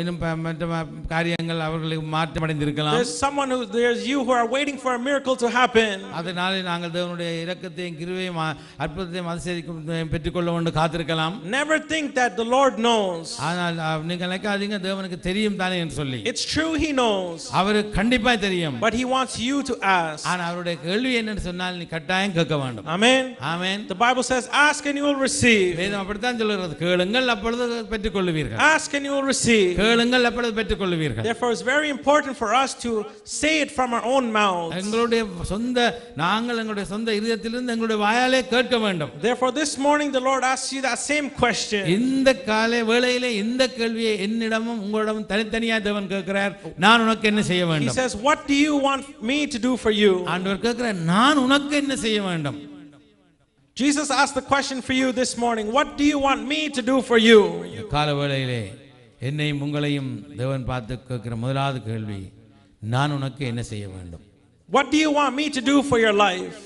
[SPEAKER 4] இன்னும் மற்ற காரியங்கள் அவர்களுக்கு மாற்றமடைந்திருக்கலாம்.
[SPEAKER 1] There's you who are waiting for a miracle to happen.
[SPEAKER 4] அதனால நாங்கள் தேவனுடைய இரக்கத்தையும் கிருபையையும் அற்புதத்தையும் அதிசயத்தையும் பெற்றுக்கொள்ள வேண்டும் காத்திருக்கலாம்.
[SPEAKER 1] Never think that the Lord knows.
[SPEAKER 4] ஆனால் நீங்க நினைக்காதீங்க தேவனுக்கு தெரியும் தானே என்று சொல்லி.
[SPEAKER 1] It's true he knows.
[SPEAKER 4] அவருக்கு கண்டிப்பா தெரியும்.
[SPEAKER 1] But he wants you to ask.
[SPEAKER 4] ஆனா அவருடைய கேள்வி என்னன்னு சொன்னால் நீ கட்டாயம் கேட்க வேண்டும்.
[SPEAKER 1] Amen.
[SPEAKER 4] Amen.
[SPEAKER 1] The Bible says ask and you will receive.
[SPEAKER 4] வேதம் அப்படித்தான் சொல்கிறது. கேளுங்கள் அப்பொழுது பெற்றுக்கொள்வீர்கள்.
[SPEAKER 1] Ask and you will receive.
[SPEAKER 4] கேளுங்கள் அப்பொழுது பெற்றுக்கொள்வீர்கள்.
[SPEAKER 1] Therefore it's very important for us to say it from our own mouths.
[SPEAKER 4] எங்களுடைய எங்களுடைய சொந்த இதயத்திலிருந்து எங்களுடைய வாயாலே கேட்க வேண்டும்.
[SPEAKER 1] Therefore this morning the Lord asks you that same question.
[SPEAKER 4] இந்த காலை வேளையிலே இந்த கேள்வியை என்னிடமும் உங்களிடமும் தனித்தனியாக தேவன் கேட்கிறார். நான் உனக்கு என்ன செய்ய வேண்டும்?
[SPEAKER 1] He says, what do you want me to do for you?
[SPEAKER 4] ஆண்டவர் கேட்கிறார், நான் உனக்கு என்ன செய்ய வேண்டும்?
[SPEAKER 1] Jesus asked the question for you this morning. What do you want me to do for you?
[SPEAKER 4] காலை வேளையிலே என்னையும் உங்களையும் தேவன் பார்த்து கேட்கிற முதலாவது கேள்வி, நான் உனக்கு என்ன செய்ய வேண்டும்?
[SPEAKER 1] What do you want me to do for your life?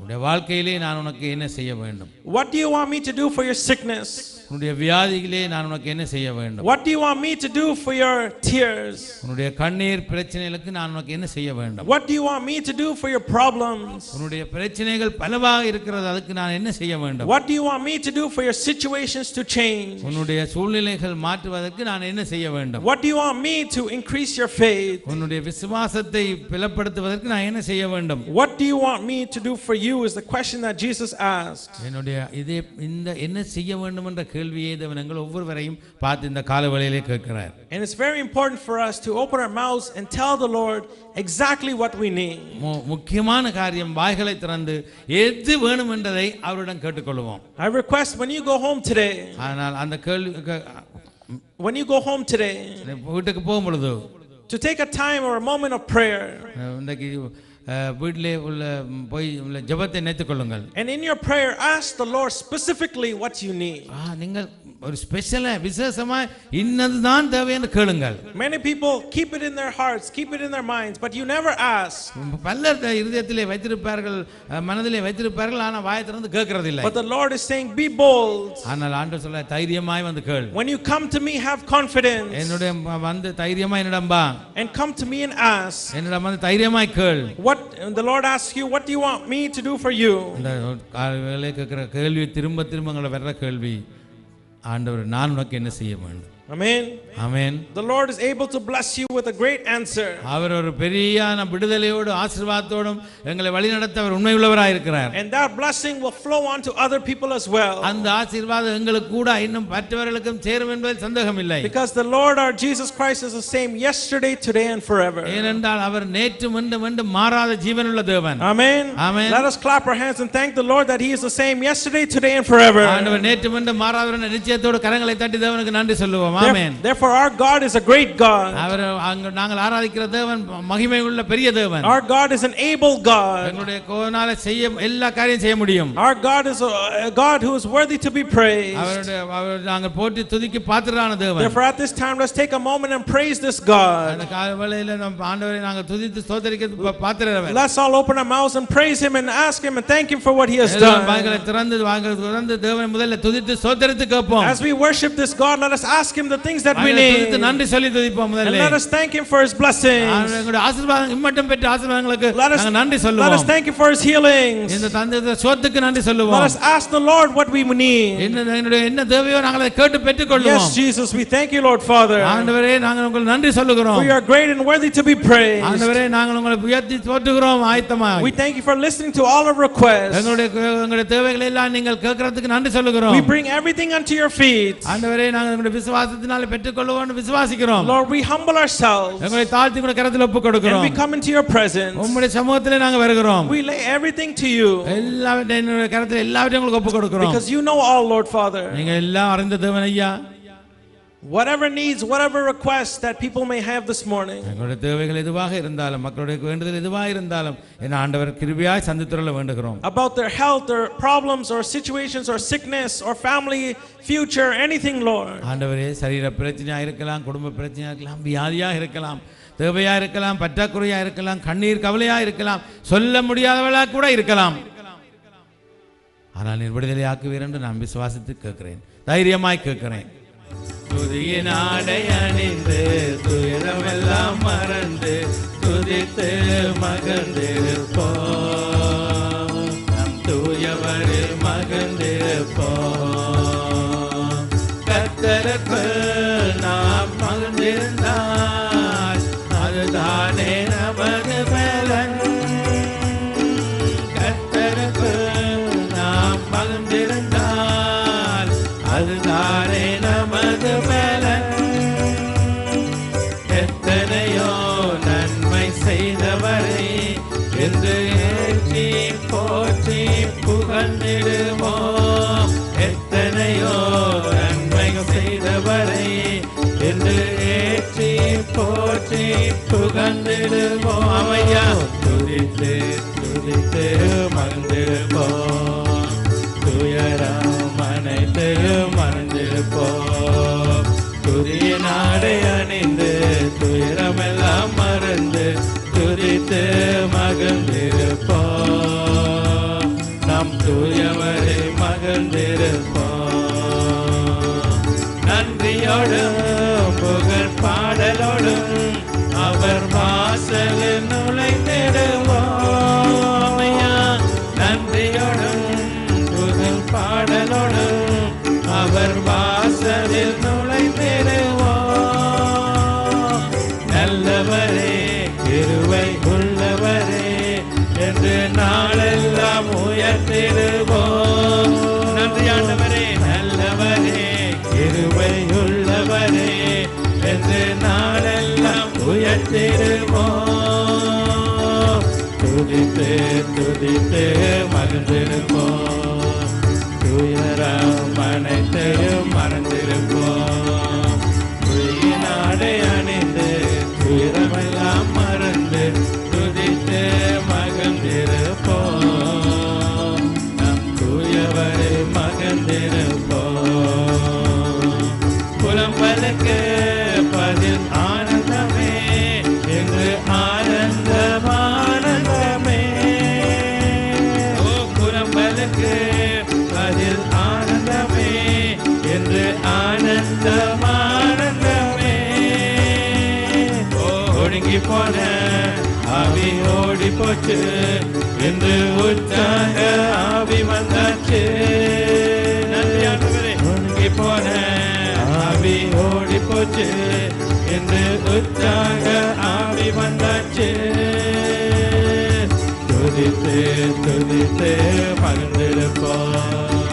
[SPEAKER 4] உன்னுடைய வாழ்க்கையிலே நான் உனக்கு என்ன செய்ய வேண்டும்?
[SPEAKER 1] What do you want me to do for your sickness?
[SPEAKER 4] உன்னுடைய வியாதியிலே நான் உனக்கு என்ன செய்ய வேண்டும்?
[SPEAKER 1] What do you want me to do for your tears?
[SPEAKER 4] உன்னுடைய கண்ணீர் பிரச்சனைகளுக்கு நான் உனக்கு என்ன செய்ய வேண்டும்?
[SPEAKER 1] What do you want me to do for your problems?
[SPEAKER 4] உன்னுடைய பிரச்சனைகள் பலவாக இருக்கிறது, அதுக்கு நான் என்ன செய்ய வேண்டும்?
[SPEAKER 1] What do you want me to do for your situations to change?
[SPEAKER 4] உன்னுடைய சூழ்நிலைகள் மாற்றுவதற்கு நான் என்ன செய்ய வேண்டும்?
[SPEAKER 1] What do you want me to increase your faith?
[SPEAKER 4] உன்னுடைய விசுவாசத்தை பலப்படுத்துவதற்கு நான் என்ன செய்ய வேண்டும்?
[SPEAKER 1] What do you want me to do for you is the question that Jesus asked.
[SPEAKER 4] என்னுடைய இந்த என்ன செய்ய வேண்டும் என்ற கேள்வியை தேவன் எங்கள் ஒவ்வொருவரையும் பார்த்து இந்த காலவேளையிலே கேட்கிறார்.
[SPEAKER 1] And it's very important for us to open our mouths and tell the Lord exactly what we need.
[SPEAKER 4] முக்கியமான காரியம் வாய்களை திறந்து எது வேணும் என்றதை அவரிடம் கேட்டுக்கொள்வோம்.
[SPEAKER 1] I request when you go home today,
[SPEAKER 4] ஆனால் அந்த கேள்வி
[SPEAKER 1] when you go home today,
[SPEAKER 4] வீட்டுக்கு போகும் பொழுது
[SPEAKER 1] to take a time or a moment of prayer.
[SPEAKER 4] இன்றைக்கு வீட்டிலே உள்ள போய் உள்ள ஜெபத்தை நினைத்துக் கொள்ளுங்கள்.
[SPEAKER 1] And in your prayer, ask the Lord specifically what you need.
[SPEAKER 4] நீங்கள் ஒரு ஸ்பெஷலா விசேஷமா இன்னதுதான் தேவை என்று கேளுங்கள்.
[SPEAKER 1] Many people keep it in their hearts, keep it in their minds, but you never ask.
[SPEAKER 4] பலர் இதயத்திலே வைத்திருப்பார்கள், மனதிலே வைத்திருப்பார்கள், ஆனா வாயை திறந்து கேட்கிறது இல்லை.
[SPEAKER 1] But the Lord is saying, be bold.
[SPEAKER 4] ஆனால் ஆண்டவர் சொல்ல தைரியமாய் வந்து கேள்.
[SPEAKER 1] When you come to me, have confidence.
[SPEAKER 4] என்னுடைய வந்து தைரியமாய் என்னிடம் வா.
[SPEAKER 1] And come to me and ask.
[SPEAKER 4] என்னிடம் வந்து தைரியமாய் கேள்.
[SPEAKER 1] What the Lord asks you, what do you want me to do for you?
[SPEAKER 4] இந்த வேலை கேட்கிற கேள்வி திரும்ப திரும்ப உங்களை வர்ற கேள்வி, ஆண்டவர் நான் உனக்கு என்ன செய்ய வேண்டும்?
[SPEAKER 1] Amen.
[SPEAKER 4] Amen.
[SPEAKER 1] The Lord is able to bless you with a great answer.
[SPEAKER 4] அவர் ஒரு பெரியான விடுதலையோடு ஆசீர்வாதத்தோடும் எங்களை வழிநடத்த அவர் உண்மையுள்ளவராய் இருக்கிறார்.
[SPEAKER 1] And that blessing will flow on to other people as well.
[SPEAKER 4] அந்த ஆசீர்வாதம் எங்களுக்கு கூட இன்னும் மற்றவர்களுக்கும் சேரும் என்பதில் சந்தேகம் இல்லை.
[SPEAKER 1] Because the Lord our Jesus Christ is the same yesterday, today and forever.
[SPEAKER 4] ஏனென்றால் அவர் நேற்றும் இன்றும் என்றும் மாறாத ஜீவனுள்ள தேவன்.
[SPEAKER 1] Amen.
[SPEAKER 4] Amen.
[SPEAKER 1] Let us clap our hands and thank the Lord that he is the same yesterday, today and forever.
[SPEAKER 4] ஆண்டவர் நேற்றும் இன்றும் மாறாதவர் என்ற நிச்சயத்தோடு கரங்களை தட்டி தேவனுக்கு நன்றி சொல்லுவோம். ஆமென்.
[SPEAKER 1] Therefore our God is a great God.
[SPEAKER 4] அவர் நாங்கள் ஆராதிக்கிற தேவன் மகிமை உள்ள பெரிய தேவன்.
[SPEAKER 1] Our God is an able God.
[SPEAKER 4] எங்களுடைய கோனால செய்ய எல்லா காரியம் செய்ய முடியும்.
[SPEAKER 1] Our God is a God who is worthy to be praised.
[SPEAKER 4] அவர் நாங்கள் போற்றி துதிக்கு பாத்திரரான தேவன்.
[SPEAKER 1] Therefore at this time let's take a moment and praise this God.
[SPEAKER 4] அந்த காலையில நம்ம ஆண்டவரை நாங்கள் துதித்து ஸ்தோத்திரிக்க பாத்திரரான.
[SPEAKER 1] Let's all open our mouths and praise him and ask him and thank him for what he has done.
[SPEAKER 4] வாய்களை திறந்து தேவனை முதல்ல துதித்து ஸ்தோத்திரித்து கேட்போம்.
[SPEAKER 1] As we worship this God, let us ask him the things that we need.
[SPEAKER 4] நன்றி சொல்லி துதிப்போம் முதல்ல.
[SPEAKER 1] And let us thank him for his blessings.
[SPEAKER 4] எங்களுடைய ஆசீர்வாதம் இம்மட்டும் பெற்ற ஆசீர்வாதங்களுக்கு நாங்கள் நன்றி சொல்லுவோம்.
[SPEAKER 1] Let us thank him for his healings.
[SPEAKER 4] இந்த தந்தை சொத்துக்கு நன்றி சொல்லுவோம்.
[SPEAKER 1] Let us ask the Lord what we need.
[SPEAKER 4] என்ன தேவையோ நாங்கள் அதை கேட்டு பெற்றுக்கொள்வோம்.
[SPEAKER 1] Yes Jesus, we thank you Lord Father.
[SPEAKER 4] ஆண்டவரே நாங்கள் உங்களுக்கு நன்றி சொல்லுகிறோம்.
[SPEAKER 1] For you are great and worthy to be praised.
[SPEAKER 4] ஆண்டவரே நாங்கள் உங்களை உயர்த்தி போற்றுகிறோம் ஆயத்தமாய்.
[SPEAKER 1] We thank you for listening to all our requests.
[SPEAKER 4] எங்களுடைய தேவைகளை எல்லாம் நீங்கள் கேட்கிறதுக்கு நன்றி சொல்லுகிறோம்.
[SPEAKER 1] We bring everything unto your feet.
[SPEAKER 4] ஆண்டவரே நாங்கள் உங்களுடைய விசுவாசத்தினால பெற்றுக்கொள்வோம் விசுவாசிக்கிறோம்.
[SPEAKER 1] Lord, we humble ourselves.
[SPEAKER 4] எங்களை தாழ்த்தி உங்களுடைய கரத்தில் ஒப்புக் கொடுக்கிறோம்.
[SPEAKER 1] And we come into your presence.
[SPEAKER 4] உம்முடைய சமூகத்திலே நாங்கள் வருகிறோம்.
[SPEAKER 1] We lay everything to you.
[SPEAKER 4] எல்லாவற்றையும் உங்களுடைய கரத்தில் எல்லாவற்றையும் உங்களுக்கு ஒப்புக் கொடுக்கிறோம்.
[SPEAKER 1] Because you know all Lord Father.
[SPEAKER 4] நீங்க எல்லாம் அறிந்த தேவன் ஐயா.
[SPEAKER 1] Whatever needs, whatever requests that people may have this morning.
[SPEAKER 4] எங்களுடைய தேவைகள் எதுவாக இருந்தாலும் மக்களுடைய வேண்டுதல் எதுவாக இருந்தாலும் என் ஆண்டவர் கிருபையாய் சந்தித்துள்ள வேண்டுகிறோம்.
[SPEAKER 1] About their health or problems or situations or sickness or family future, anything Lord.
[SPEAKER 4] ஆண்டவரே சரீர பிரச்சனையா இருக்கலாம், குடும்ப பிரச்சனையா இருக்கலாம், வியாதியா இருக்கலாம், தேவையா இருக்கலாம், பற்றாக்குறையா இருக்கலாம், கண்ணீர் கவலையா இருக்கலாம், சொல்ல முடியாதவளா கூட இருக்கலாம். ஆனால் நீர் விடுதலை ஆக்குவீர் என்று நான் விசுவாசித்து கேட்கிறேன், தைரியமாய் கேட்கிறேன். துதியின் ஆடை அணிந்து துயரமெல்லாம் மறந்து துதித்து மகிழ்ந்திருப்போம், நம் தூயவரில் மகிழ்ந்திருப்போம். கர்த்தருக்கு நாம் மகிழ்ந்திருந்தால் அதுதானே நமது பலன். கர்த்தருக்கு நாம் மகிழ்ந்திருந்தால் அதுதானே நமது பலன். எத்தனையோ நன்மை செய்தவரை என்று ஏற்றி போற்றி புகழ்ந்திடுவோம். எத்தனையோ நன்மை செய்தவரை என்று ஏற்றி போற்றி புகழ்ந்திடுவோம். அவையா துதித்து துதித்து மகிழ்ந்திருப்போம், துயரம் அனைத்து மறந்திருப்போம். துதிய நாடை அணிந்து துயரமெல்லாம் மறந்து துதித்து மகிழ்ந்திருப்போம், நம் தூயவரை மகிழ்ந்திருப்போம். நன்றியோடும் புகழ் பாடலோடும் அவர் வாசலில் நுழைந்திடுவோம். நன்றியோடும் புகழ் பாடலோடும் அவர் வாசலில் நுழைந்திடுவோம். நல்லவரே கிருபை உள்ளவரே என்று நாளெல்லாம் உயர்த்திடுவோம். நன்றி ஆண்டவரே. நல்லவரே கிருபை உள்ளவரே என்று நாளெல்லாம் உயர்த்திடுவோம். துதித்து துதித்து மகிழ்ந்திருப்போம், துயரம் அனைத்தையும் மறந்திருப்போம். துதிய நாடை அணிந்து துயரமெல்லாம் மறந்து துதித்து
[SPEAKER 2] போன ஆவி ஓடி போச்சு என்று உற்சாக ஆவி வந்தாச்சு. நன்றி ஆண்டவரே. உருகி போன ஆவி ஓடி போச்சு என்று உற்சாக ஆவி வந்தாச்சு. துதித்து துதித்து மறந்திருப்போம்,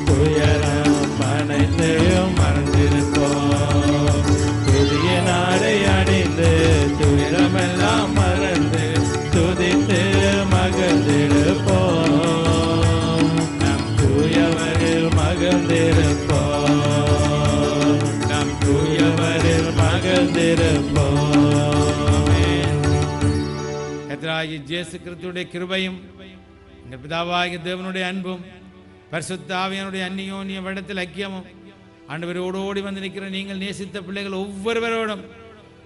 [SPEAKER 2] துயரம் அனைத்தையும் மறந்திருப்போம். புதிய நாடை அடைந்து துயரமெல்லாம் மறந்து துதித்து மகிழ்ந்திருப்போம். நம் தூயவரில் மகிழ்ந்திருப்போம், நம் தூயவரில் மகிழ்ந்திருப்போம்.
[SPEAKER 4] கர்த்தராகிய இயேசு கிறிஸ்துவுடைய கிருபையும் இந்த பிதாவாகிய தேவனுடைய அன்பும் பரிசுத்த ஆவியானுடைய அந்நியோன்ய இடத்தில் ஐக்கியமும் ஆண்டவரோடு ஓடி வந்து நிற்கிற நீங்கள் நேசித்த பிள்ளைகள் ஒவ்வொருவரோடும்,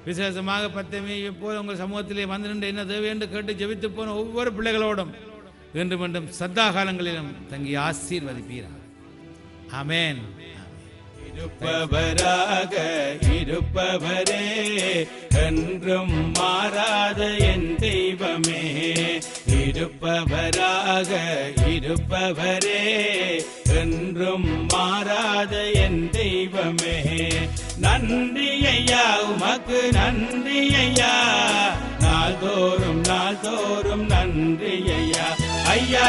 [SPEAKER 4] விசேஷமாக பத்தமே போல உங்கள் சமூகத்திலே வந்து நின்று என்ன தேவை என்று கேட்டு ஜெபித்து போன ஒவ்வொரு பிள்ளைகளோடும் இன்று மீண்டும் சதா காலங்களிலும் தங்கி ஆசீர்வதிப்பீராக. ஆமென்.
[SPEAKER 2] இருப்பவராக இருப்பவரே, என்றும் மாறாத என் தெய்வமே. இருப்பவராக இருப்பவரே, என்றும் மாறாத என் தெய்வமே. நன்றி ஐயா, உமக்கு நன்றி ஐயா, நாள்தோறும் நாள்தோறும் நன்றி ஐயா. ஐயா